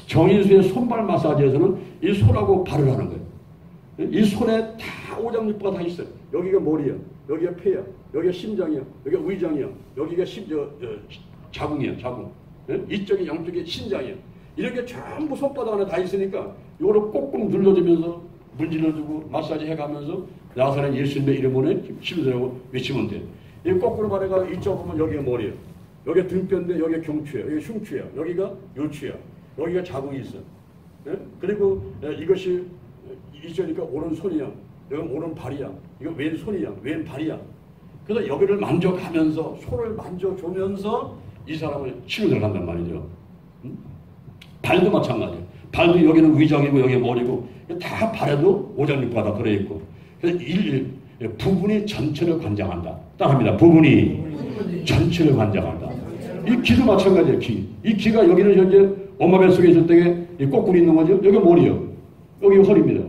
정인수의 손발 마사지에서는 이 손하고 발을 하는 거예요. 이 손에 다 오장육부가 다 있어요. 여기가 머리야, 여기가 폐야, 여기가 심장이야, 여기가 의장이야, 여기가 자궁이야, 자궁. 이쪽이 양쪽이 신장이야. 이렇게 전부 손바닥 안에 다 있으니까 이거를 꼭꼭 눌러주면서 문질러주고 마사지 해가면서 나사렛 예수님의 이름으로 치료되라고 외치면 돼. 이 거꾸로 말해가 이쪽 보면 여기가 머리야, 여기가 등뼈인데 여기가 경추야, 여기가 흉추야, 여기가 요추야, 여기가 자궁이 있어. 그리고 이것이 이쪽이니까 오른손이야, 여기 오른발이야, 이거 왼손이야, 왼발이야. 그래서 여기를 만져가면서 손을 만져주면서 이 사람을 치료를 한단 말이죠. 발도 마찬가지예요. 발도 여기는 위장이고 여기 머리고 다 발에도 오장육부가 다 들어있고 그래서 부분이 전체를 관장한다. 따라합니다. 부분이 전체를 관장한다. 이 귀도 마찬가지예요. 이 귀가 여기는 현재 엄마 뱃속에 있을 때 거꾸로 있는 거죠. 여기 머리요, 여기 허리입니다.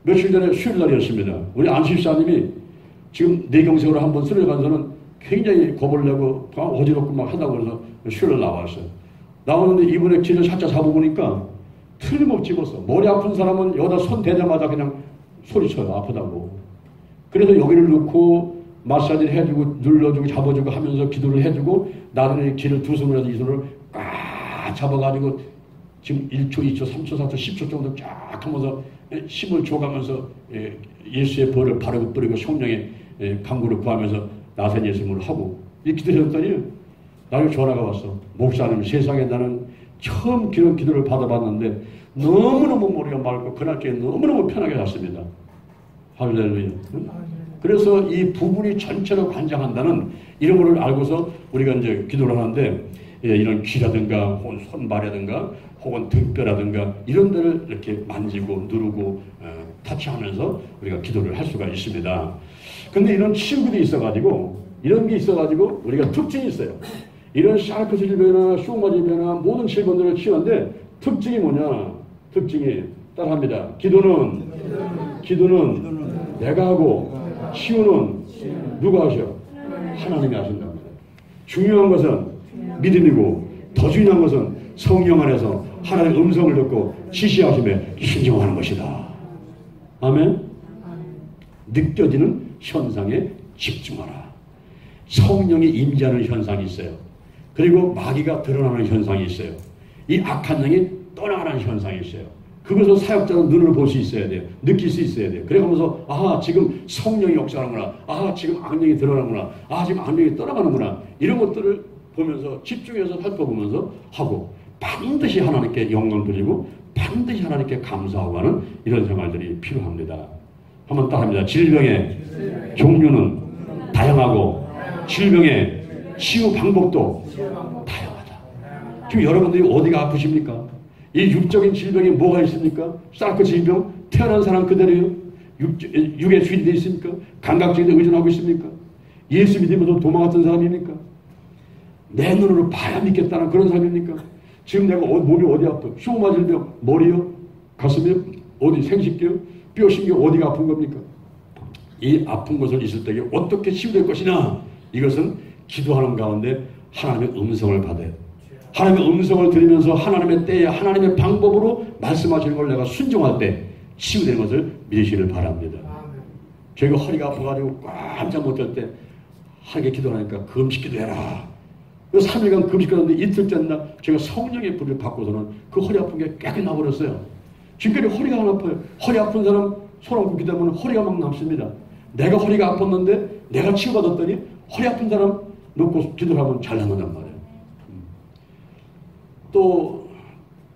며칠 전에 수요일날이었습니다. 우리 안식사님이 지금 내경색으로 한번 쓰러져가서는 굉장히 겁을 내고 어지럽고 막 하다고 해서 수요일날 나왔어요. 나오는데 이분의 귀를 살짝 잡아보니까 틀림없이 집었어. 머리 아픈 사람은 여기다 손 대자마자 그냥 소리쳐요. 아프다고. 그래서 여기를 넣고 마사지를 해주고 눌러주고 잡아주고 하면서 기도를 해주고 나중에 귀를 두 손으로 해서 이 손을 꽉 잡아가지고 지금 1초, 2초, 3초, 4초, 10초 정도 쫙 하면서 힘을 줘가면서 예수의 벌을 바르고 뿌리고 성령의 강구를 구하면서 나사렛 예수님을 하고 이 기도를 했더니 나를 전화가 왔어. 목사님, 세상에 나는 처음 그런 기도를 받아봤는데 너무너무 머리가 맑고 그날 께 너무너무 편하게 잤습니다. 할렐루야. 그래서 이 부분이 전체로 관장한다는 이런 거를 알고서 우리가 이제 기도를 하는데 이런 귀라든가 혹은 손발이라든가 혹은 등뼈라든가 이런 데를 이렇게 만지고 누르고 타치하면서 우리가 기도를 할 수가 있습니다. 근데 이런 치유들이 있어가지고 이런 게 있어가지고 우리가 특징이 있어요. 이런 샤르크 질병이나 수우마 질병이나 모든 질병들을 치유하는데 특징이 뭐냐? 특징이 따라합니다. 기도는 내가 하고 치유는 누가 하셔? 하나님이 하신답니다. 중요한 것은 믿음이고 더 중요한 것은 성령 안에서 하나님의 음성을 듣고 지시하심에 순종하는 것이다. 아멘. 느껴지는 현상에 집중하라. 성령이 임재하는 현상이 있어요. 그리고 마귀가 드러나는 현상이 있어요. 이 악한 영이 떠나가는 현상이 있어요. 그것을 사역자는 눈으로 볼 수 있어야 돼요. 느낄 수 있어야 돼요. 그래가면서 아하 지금 성령이 역사하는구나. 아하 지금 악령이 드러나는구나. 아하 지금 악령이 떠나가는구나. 이런 것들을 보면서 집중해서 살펴보면서 하고 반드시 하나님께 영광 드리고 반드시 하나님께 감사하고 하는 이런 생활들이 필요합니다. 한번 따라합니다. 질병의 종류는 다양하고 질병의 치유 방법도 다양하다. 지금 여러분들이 어디가 아프십니까? 이 육적인 질병이 뭐가 있습니까? 샤르크 질병? 태어난 사람 그대로요? 육에 주인이 되어 있습니까? 감각적인 데 의존하고 있습니까? 예수 믿으면서 도망갔던 사람입니까? 내 눈으로 봐야 믿겠다는 그런 사람입니까? 지금 내가 몸이 어디 아파? 수우마 질병, 머리요? 가슴이 어디 생식기요? 뼈신경 어디가 아픈 겁니까? 이 아픈 것을 있을 때에 어떻게 치유될 것이냐? 이것은 기도하는 가운데 하나님의 음성을 받아야 돼. 하나님의 음성을 들으면서 하나님의 때에 하나님의 방법으로 말씀하시는 걸 내가 순종할 때 치유되는 것을 믿으시기를 바랍니다. 제가 허리가 아파가지고 깜짝 못할 때 하나님께 기도하니까 금식기도해라. 3일간 금식하는데 이틀째 날 제가 성령의 불을 받고서는 그 허리 아픈 게 깨끗이 나버렸어요. 지금까지 허리가 안 아파요. 허리 아픈 사람 손 얹고 기도하면 허리가 막 남습니다. 내가 허리가 아팠는데 내가 치유받았더니 허리 아픈 사람 놓고 기도를 하면 잘 낫는단 말이에요. 또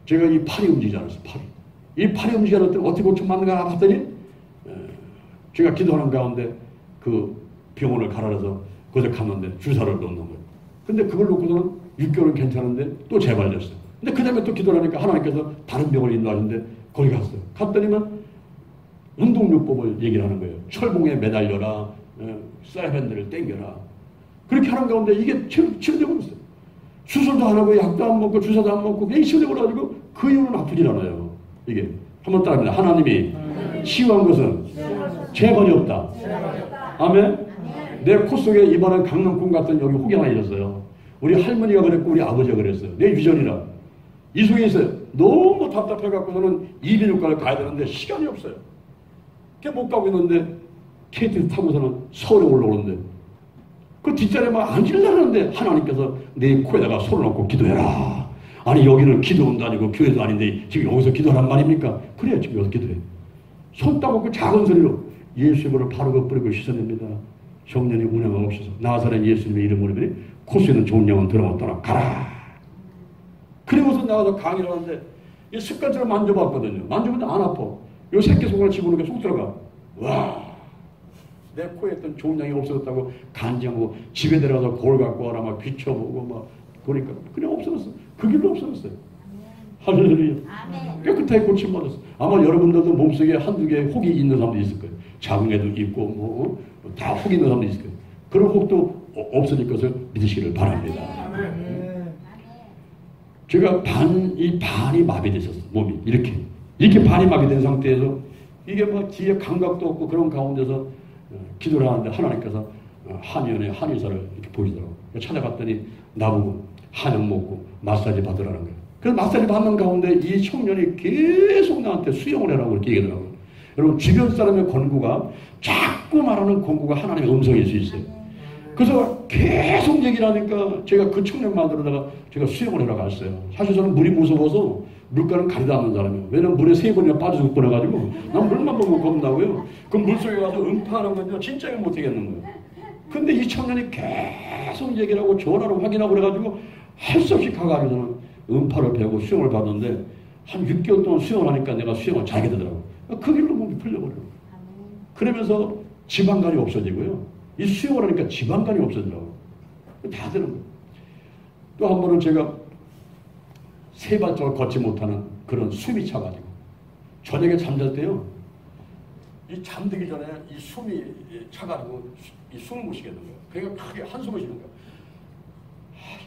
제가 이 팔이 움직이지 않았어요. 이 팔이 움직이지 않을 때 어떻게 고쳐맞는가 봤더니 제가 기도하는 가운데 그 병원을 가라서 거기서 갔는데 주사를 놓는 거예요. 근데 그걸 놓고서는 6개월은 괜찮은데 또 재발렸어요. 근데 그 다음에 또 기도를 하니까 하나님께서 다른 병원을 인도하는데 거기 갔어요. 갔더니만 운동요법을 얘기를 하는 거예요. 철봉에 매달려라, 셀밴드를 땡겨라. 그렇게 하는 가운데 이게 치료되고 있어요. 수술도 안 하고 약도 안 먹고 주사도 안 먹고 그냥 치료되고 나가지고 그 이후는 아프질 않아요. 이게 한번 따라합니다. 하나님이 치유한 것은 재건이 없다. 아멘. 내 코 속에 이번엔 강남궁 같은 여기 혹이 하나 있었어요. 우리 할머니가 그랬고 우리 아버지가 그랬어요. 내 유전이라. 이 속에 있어요. 너무 답답해갖고서는 이비인후과를 가야 되는데 시간이 없어요. 그게 못 가고 있는데 KTX 타고서는 서울에 올라오는데 그 뒷자리에 막 앉으려는데 하나님께서 내 코에다가 손을 얹고 기도해라. 아니 여기는 기도원도 아니고 교회도 아닌데 지금 여기서 기도하란 말입니까? 그래 지금 여기서 기도해. 손 따먹고 작은 소리로 예수 이름으로 바로 걷버리고 씻어냅니다. 정년이 운행하옵소서. 나사렛 예수님의 이름으로 코 속에 있는 좋은 영은 들어왔더라. 가라. 그리고서 나가서 강의를 하는데 이 습관처럼 만져봤거든요. 만져보는데 안 아파. 요 새끼 손가락 집어넣으니까 쏙 들어가. 와. 내 코에 있던 좋은 양이 없어졌다고 간지하고 집에 들어가서 거울 갖고 와라 막 비춰보고 막 그러니까 그냥 없어졌어. 그 길로 없어졌어요. 할렐루야. 깨끗하게 고침받았어. 아마 여러분들도 몸속에 한두 개의 혹이 있는 사람도 있을 거예요. 작은 애도 있고 뭐 다 혹이 있는 사람도 있을 거예요. 그런 혹도 없어질 것을 믿으시기를 바랍니다. 제가 반이 마비되셨어. 몸이 이렇게 반이 마비된 상태에서 이게 뭐 뒤에 감각도 없고 그런 가운데서 기도를 하는데 하나님께서 한의원에 한의사를 이렇게 보이더라고요. 찾아갔더니 나보고 한약 먹고 마사지 받으라는 거예요. 그래서 마사지 받는 가운데 이 청년이 계속 나한테 수영을 해라고 그렇게 얘기하더라고요. 여러분 주변 사람의 권고가 자꾸 말하는 권고가 하나님의 음성일 수 있어요. 그래서 계속 얘기를 하니까 제가 그 청년 만들어다가 제가 수영을 해라고 했어요. 사실 저는 물이 무서워서 물가는 가리도 않는 사람이에요. 왜냐면 물에 3번이나 빠져 죽고 나가지고 난 물만 보고 겁나고요. 그 물속에 가서 음파하는 건요 진짜 못하겠는 거예요. 근데 이 청년이 계속 얘기를 하고 전화로 확인하고 그래가지고 할 수 없이 가가지고는 음파를 배우고 수영을 받는데 한 6개월 동안 수영을 하니까 내가 수영을 잘하게 되더라고요. 그 길로 몸이 풀려버려요. 그러면서 지방간이 없어지고요. 이 수영을 하니까 지방간이 없어지더라고요. 다 되는 거예요. 또 한 번은 제가 세 발짝을 걷지 못하는 그런 숨이 차가지고 저녁에 잠잘 때요. 이 잠들기 전에 이 숨이 차가지고 이 숨을 못 쉬겠는 거예요. 그러니까 크게 한숨을 쉬는 거예요.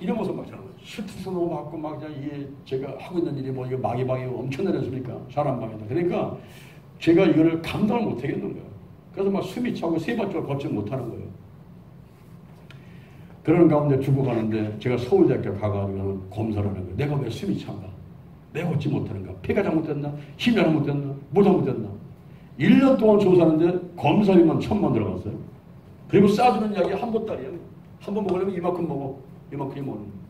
이런 모습 막 자는 거예요. 스트레스 너무 받고 막 이게 제가 하고 있는 일이 뭐 이거 막이막이 엄청나졌으니까 사람 막이다. 그러니까 제가 이거를 감당을 못 하겠는 거예요. 그래서 막 숨이 차고 세 발짝을 걷지 못하는 거예요. 그런 가운데 죽어가는데 제가 서울대학교 가가지고 검사를 하는 거예요. 내가 왜 숨이 찬가? 내가 걷지 못하는가? 폐가 잘못됐나? 힘이 잘못됐나? 뭐 잘못됐나? 1년 동안 조사하는데 검사비만 1,000만 들어갔어요. 그리고 싸주는 약이 한 보따리예요. 한 번 먹으려면 이만큼 먹어. 이만큼이 먹는 거예요.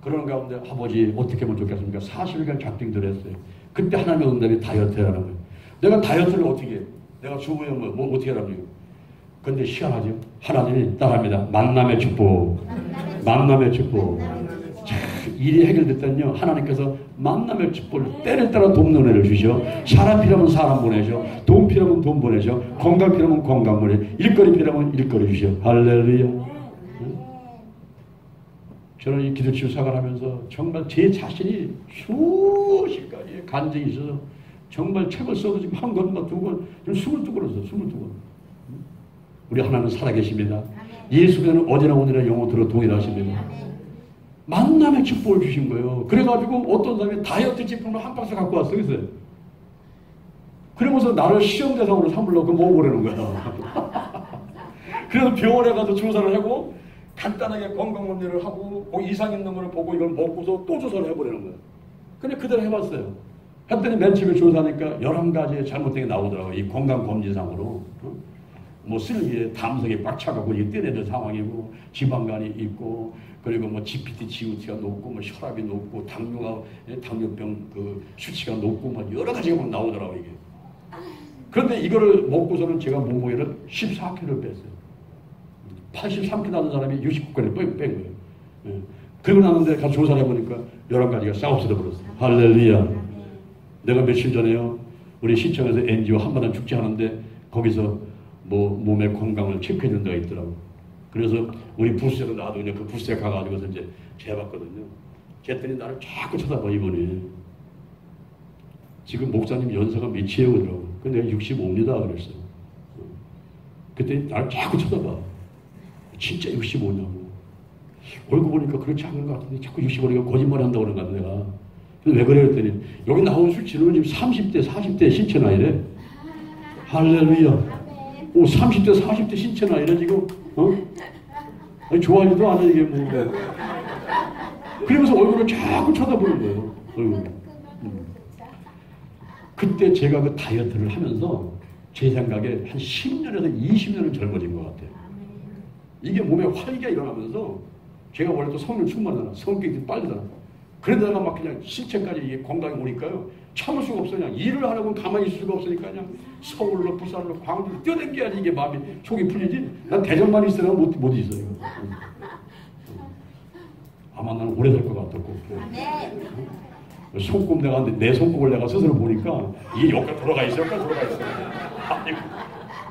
그런 가운데 아버지 어떻게 하면 좋겠습니까? 40일간 작정들을 했어요. 그때 하나님의 응답이 다이어트라는 거예요. 내가 다이어트를 어떻게 해? 내가 주부에 뭐 어떻게 하라고요? 근데 희한하죠. 하나님이 따라합니다. 만남의 축복. 만남의 축복. 자, 일이 해결됐더니요. 하나님께서 만남의 축복을 때를 따라 돕는 은혜를 주셔. 사람 필요하면 사람 보내셔. 돈 필요하면 돈 보내셔. 건강 필요하면 건강 보내셔. 일거리 필요하면 일거리 주셔. 할렐루야. 저는 이 기도치유 사관을 하면서 정말 제 자신이 수십 가지의 간증이 있어서 정말 책을 써도 지금 한 권만 두 권, 22권을 써, 22권. 우리 하나님은 살아계십니다. 예수께서는 어제나 오늘이나 영원토록 동일하십니다. 만남의 축복을 주신 거예요. 그래가지고 어떤 사람이 다이어트 제품을 한 박스 갖고 왔어요. 그러면서 나를 시험 대상으로 삼으려고 먹어보려는 거야. 그래서 병원에 가서 조사를 하고 간단하게 건강검진을 하고 거기 이상 있는 걸 보고 이걸 먹고서 또 조사를 해보려는 거야. 근데 그대로 해봤어요. 했더니 맨 처음에 조사하니까 11가지의 잘못된 게 나오더라고요. 이 건강검진상으로. 뭐 슬기에 담석이 꽉 차가고 뛰어내는 상황이고 지방간이 있고 그리고 뭐 GPT, GOT가 높고 뭐 혈압이 높고 당뇨병 그 수치가 높고 뭐 여러 가지가 막 나오더라고요 이게. 그런데 이거를 먹고서는 제가 몸무게를 14kg를 뺐어요. 83kg 하는 사람이 69kg를 뺀 거예요. 예. 그리고 나는데 가서 조사를 해보니까 11가지가 싹 없어져 버렸어요. 할렐루야. 내가 며칠 전에요. 우리 시청에서 NGO 한반도 축제하는데 거기서 뭐 몸의 건강을 체크해 준 데가 있더라고. 그래서 우리 부스에도 나도 그냥 그 부스에 가가지고서 이제 재봤거든요. 그랬더니 나를 자꾸 쳐다봐 이번에. 지금 목사님 연세가 몇이에요 그러더라고. 근데 내가 65입니다 그랬어요. 그때 나를 자꾸 쳐다봐. 진짜 65냐고. 얼굴 보니까 그렇지 않은 것 같은데 자꾸 65니까 거짓말 한다고 그러는 것 같아 내가. 근데 왜 그래 했더니 여기 나온 수치는 지금 30대 40대 신체 나이래. 할렐루야. 오 30대 40대 신체 나이래 지금. 아니, 좋아하지도 않아 이게 뭐. 그러면서 얼굴을 자꾸 쳐다보는 거예요. 얼굴. 그때 제가 그 다이어트를 하면서 제 생각에 한 10년에서 20년은 젊어진 것 같아요. 이게 몸에 활기가 일어나면서 제가 원래 또 성령 충만하잖아. 성격이 빠르잖아. 그러다가 막 그냥 신체까지 이게 건강이 오니까요. 참을 수가 없어. 그냥 일을 하려고 가만히 있을 수가 없으니까 그냥 서울로 부산으로 광주로 뛰어댕겨야지 이게 마음이 속이 풀리지. 난 대전만 있으면 못 있어요. 아마 나는 오래 살 것 같았고. 손금 내가 내 손금을 내가 스스로 보니까 이게 여기가 돌아가 있어요. 여기가 돌아가 있어요.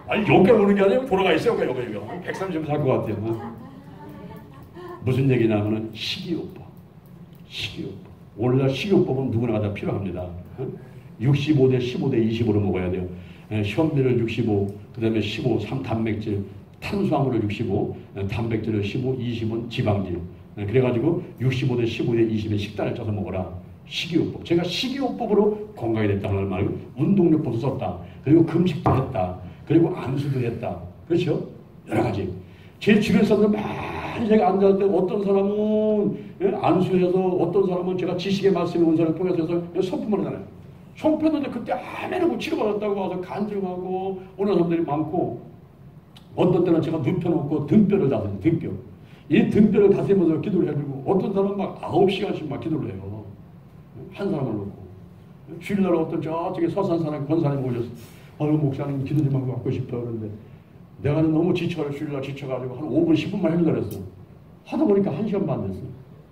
아니 여기가 오는 게 아니라 돌아가 있어요. 여기가 130년 살 것 같아요. 무슨 얘기냐면은 식이요법. 식이요법. 오늘날 식이요법은 누구나 다 필요합니다. 65대 15대 20으로 먹어야 돼요. 현미를 65, 그 다음에 15, 단백질, 탄수화물을 65, 단백질을 15, 20은 지방질. 그래가지고 65대 15대 20의 식단을 짜서 먹어라. 식이요법. 제가 식이요법으로 건강이 됐다는 말 말고 운동요법도 썼다. 그리고 금식도 했다. 그리고 안수도 했다. 그렇죠? 여러 가지. 제 주변 사람들 많이 제가 앉았을 때 어떤 사람은 안수해서 어떤 사람은 제가 지식의 말씀에 온 사람을 통해서 해서 선품을 하잖아요. 선품했는데 그때 아멘하고 치료받았다고 와서 간증하고 오는 사람들이 많고 어떤 때는 제가 눕혀놓고 등뼈를 다스려요. 등뼈. 이 등뼈를 다스리면서 기도를 해주고 어떤 사람은 막 9시간씩 막 기도를 해요. 한 사람을 놓고. 주일날 어떤 저쪽에 서산 사람, 권사님 오셨어. 목사님 기도 좀 하고 갖고 싶다 그러는데 내가 너무 주일날 지쳐가지고 한 5분, 10분만 해주라 그랬어. 하다 보니까 1시간 반 됐어.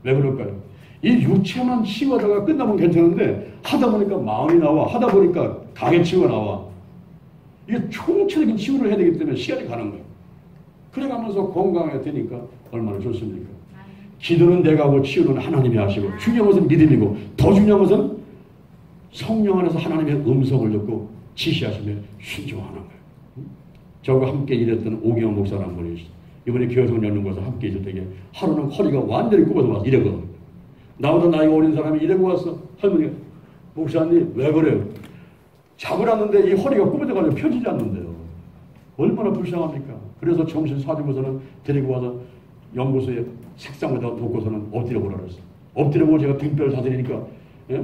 왜 그럴까요? 이 육체만 치유하다가 끝나면 괜찮은데 하다 보니까 마음이 나와. 하다 보니까 가게 치유가 나와. 이게 총체적인 치유를 해야 되기 때문에 시간이 가는 거예요. 그래가면서 건강하게 되니까 얼마나 좋습니까? 기도는 내가 하고 치유는 하나님이 하시고 중요한 것은 믿음이고 더 중요한 것은 성령 안에서 하나님의 음성을 듣고 지시하시며 순종하는 거예요. 저와 함께 일했던 오경원 목사라는 분이 있어요. 이번에 교회성 열는 곳에서 함께 있을 때에 하루는 허리가 완전히 굽어서 와서 이래거든. 나보다 나이가 어린 사람이 이래고 왔어. 할머니가 목사님 왜 그래요? 잠을 잤는데 이 허리가 굽어져가지고 펴지지 않는데요. 얼마나 불쌍합니까? 그래서 점심 사주고서는 데리고 와서 연구소에 책상에다 놓고서는 엎드려 보라 그랬어. 엎드려 보고 제가 등뼈를 다스리니까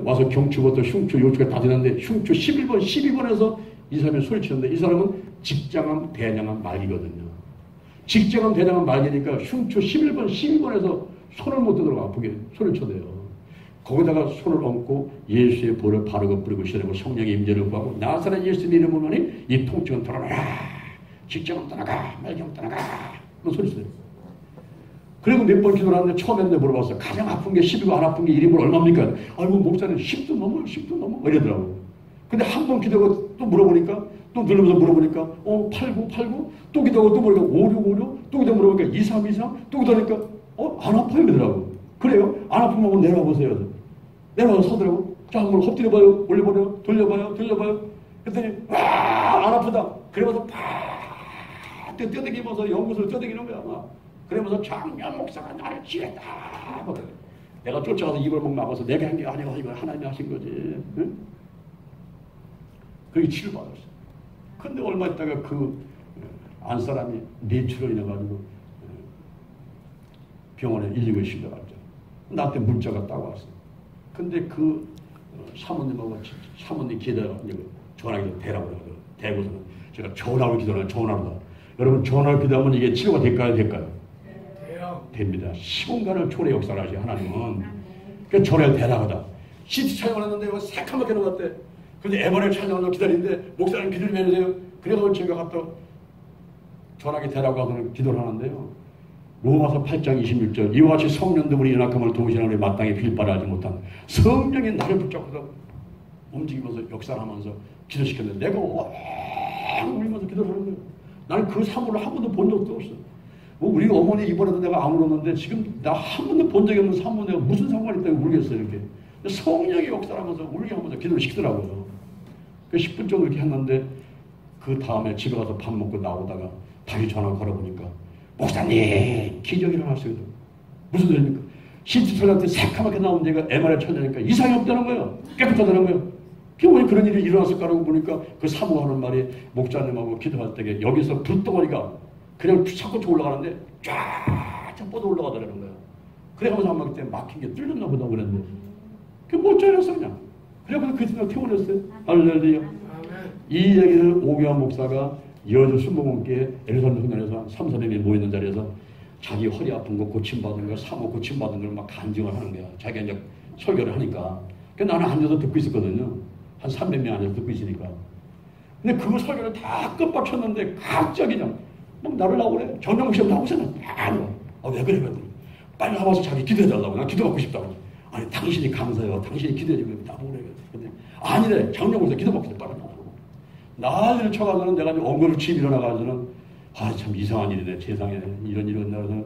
와서 경추부터 흉추, 요추가 다스리는데 흉추 11번, 12번에서 이 사람이 소리치는데 이 사람은 직장암, 대장암 말기거든요. 직장암, 대장암 말기니까 흉추 11번, 12번에서 손을 못 들어가 아프게 소리쳐대요. 거기다가 손을 얹고 예수의 볼을 바르고 뿌리고 시원하고 성령의 임재를 구하고 나사렛 예수 이름으로 하니 이 통증은 돌아가라. 직장암 떠나가, 말기암 떠나가. 그런 소리쳐대요. 그리고 몇 번 기도를 하는데 처음에 물어봤어요. 가장 아픈 게 10이고 안 아픈 게 1이면 얼마입니까? 아이고 목사님 10도 넘어요. 10도 넘어. 이러더라고요. 근데 한 번 기도하고 또 물어보니까 또 누르면서 물어보니까 89 또 기도하고 또 물어보니까 56 또 기도 물어보니까 23 또 기도하니까 안 아파요 이러더라고. 그래요? 안 아프면 내려와 보세요. 내려와서 서더라고. 자 한번 엎드려봐요. 올려봐요. 돌려봐요. 그랬더니 안 아프다. 그러면서 팍 뛰어다니면서 연구소를 뛰어다니는 거야. 막. 그러면서 장년 목사가 나를 지냈다. 내가 쫓아가서 입을 목 막아서 내가 한 게 아니고 이거 하나님이 하신 거지. 응? 그게 치료받았어. 근데 얼마 있다가 그 안 사람이 뇌출혈이 나가지고 병원에 119에 실려갔죠. 나한테 문자가 딱 왔어. 근데 그 사모님하고 사모님 기다려 전화기도 대라고 그러거든. 대고서는 제가 전화로 기도하는 전화로다. 여러분 전화로 기도하면 이게 치료가 될까요? 될까요? 됩니다. 시공간을 초래 역사를 하시 하나님은. 그 전화를 대라고다. CT 촬영을 했는데 새카맣게 나왔대. 근데 MRI 촬영을 기다리는데 목사님 기도를 해주세요. 그래서 제가 갔다 전화기 대라고 하고는 기도를 하는데요. 로마서 8장 26절 이와 같이 성령들이 연약함을 도우시는 우리 마땅히 빌바를 하지 못한 성령이 나를 붙잡고서 움직이면서 역사하면서 기도시켰는데 내가 왕 울면서 기도를 하는 거예요. 나는 그 사물을 한 번도 본 적도 없어. 뭐 우리 어머니 이번에도 내가 안 울었는데 지금 나 한 번도 본 적이 없는 사물 내가 무슨 상관이 있다고 울겠어요. 이렇게 성령이 역사하면서 울게 하면서 기도를 시키더라고요. 그 10분 정도 이렇게 했는데 그 다음에 집에 가서 밥 먹고 나오다가 다시 전화 걸어보니까 목사님 기적이 일어났어요. 무슨 소리입니까? CT 촬영할 때 새카맣게 나온 데가 MRI 촬영하니까 이상이 없다는 거예요. 깨끗하다는 거예요. 그게 왜 그런 일이 일어났을까라고 보니까 그 사모가 하는 말이 목사님하고 기도할 때 여기서 불덩어리가 그냥 자꾸 올라가는데 쫙 뻗어 올라가더라는 거예요. 그래가면서 한 번 그때 막힌 게 뚫렸나 보다 그랬는데 그게 못 잘렸어 그냥. 그래서 그 생각 태워냈어요. 할렐루야. 이 얘기를 오교환 목사가 여주 순복음교회 엘리사벳 성당에서 3,400명이 모이는 자리에서 자기 허리 아픈 거 고침받은 거 사모 고침받은 걸 막 간증을 하는 거야. 자기가 이제 설교를 하니까. 그래서 나는 앉아서 듣고 있었거든요. 한 300명 앉아서 듣고 있으니까. 근데 그 설교를 다 끝마쳤는데 갑자기 그냥 막 나를 나오래. 정정국 씨하고 나오잖아. 왜 그래? 빨리 나와서 자기 기도해달라고. 난 기도받고 싶다고. 아니 당신이 감사해요. 당신이 기도해주면 나보래. 근데 아니래. 정정국 씨 기도받고 싶다. 빨리 나오라고. 난리를 쳐가서는 내가 엉거를 치고 일어나가서는 참 이상한 일이네. 세상에 이런 일이 있나.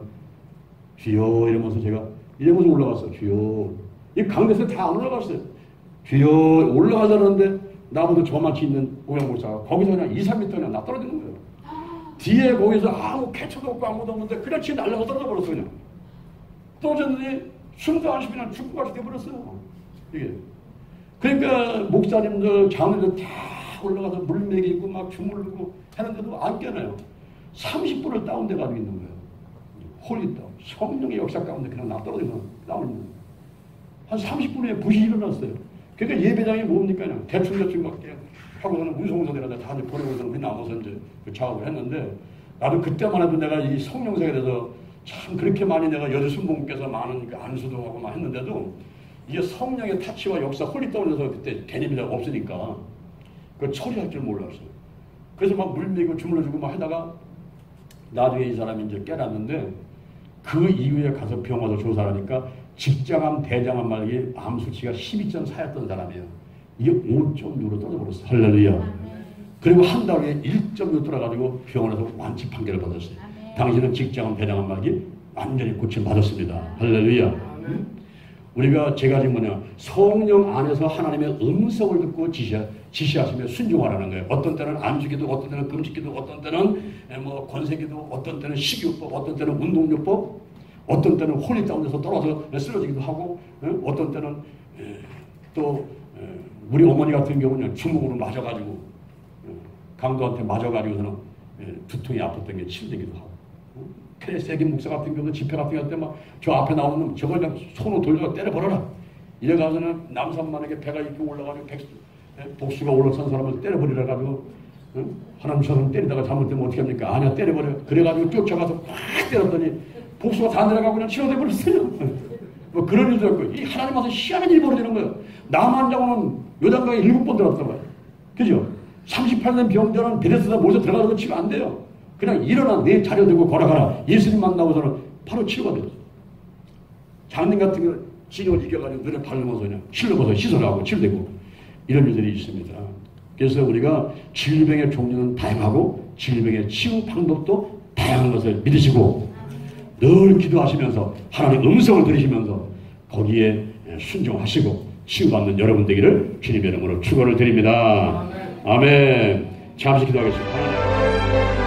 주여 이러면서 제가 이러면서 올라갔어요. 주여. 이 강대에서 다 안 올라갔어요. 주여 올라가자는데 나보다 저만치 있는 오양 목사가 거기서 그냥 2-3m 그냥 나 떨어지는 거예요. 뒤에 거기서 아무 개초도 없고 아무도 없는데 그냥 치 날려서 떨어져 버렸어 그냥. 떨어졌는데 숨도 안 쉬고 그냥 죽고 같이 돼버렸어요. 이게. 그러니까 목사님들 장로들 다 올라가서 물 먹이고 막 주물르고 하는데도 안 깨나요. 30분을 다운돼 가지고 있는 거예요. 홀리 다운. 성령의 역사 가운데 그냥 나 떨어지면 다운 있는 거예요. 한 30분 후에 부시 일어났어요. 그러니까 예배당이 뭡니까? 그냥 대충 막 하고서는 운송선이라든가 다 보내고서는 그냥 나와서 이제 그 작업을 했는데 나도 그때만 해도 내가 이 성령사에 대해서 참 그렇게 많이 내가 여주 순복음께서 많은 안수도 하고 막 했는데도 이게 성령의 타치와 역사 홀리 다운에서 그때 개념이 없으니까 그걸 처리할 줄 몰랐어요. 그래서 막 물 먹이고 주물러주고 막 하다가 나중에 이 사람이 이제 깨닫는데 그 이후에 가서 병 와서 조사를 하니까 직장암, 대장암 말기 암 수치가 12.4였던 사람이에요. 이게 5.6으로 떨어져버렸어요. 할렐루야. 그리고 한 달 후에 1.6 떨어가지고 병원에서 완치 판결을 받았어요. 당신은 직장암, 대장암 말기 완전히 고침받았습니다. 할렐루야. 우리가 제가 지금 뭐냐 성령 안에서 하나님의 음성을 듣고 지시하시며 순종하라는 거예요. 어떤 때는 안수기도, 어떤 때는 금식기도, 어떤 때는 뭐 권세기도, 어떤 때는 식이요법, 어떤 때는 운동요법, 어떤 때는 홀리 다운에서 떨어져 쓰러지기도 하고, 어떤 때는 또 우리 어머니 같은 경우는 주먹으로 맞아가지고 강도한테 맞아가지고서는 두통이 아팠던 게 치료되기도 하고. 크레세기 목사 같은 경우도 집회 같은 거 할 때 막 저 앞에 나오는 놈 저걸 그냥 손으로 돌려서 때려버려라. 이래가서는 남산만하게 배가 이렇게 올라가지고 복수가 올라선 사람을 때려버리라 가지고 하나님처럼 때리다가 잘못되면 어떻게 합니까? 아니야 때려버려. 그래가지고 쫓아가서 꽉 때렸더니 복수가 다 내려가고 그냥 치료돼 버렸어요. 뭐 그런 일도 있고 이 하나님 와서 희한한 일이 벌어지는 거예요. 남한 자고는 요단강에 7번 들어갔단 말이에요. 그죠? 38년 병자는 베데스다 모여서 들어가서 치료 안 돼요. 그냥 일어나 내 자료 들고 걸어가라. 예수님 만나고서는 바로 치료가 됐어요. 장님 같은 경우 진영을 이겨가지고 눈에 바르면서 그냥 실러버서 시설하고 치료되고 이런 일들이 있습니다. 그래서 우리가 질병의 종류는 다양하고 질병의 치유 방법도 다양한 것을 믿으시고 늘 기도하시면서 하나님의 음성을 들으시면서 거기에 순종하시고 치유받는 여러분 되기를 주님의 이름으로 축원을 드립니다. 아멘. 잠시 기도하겠습니다.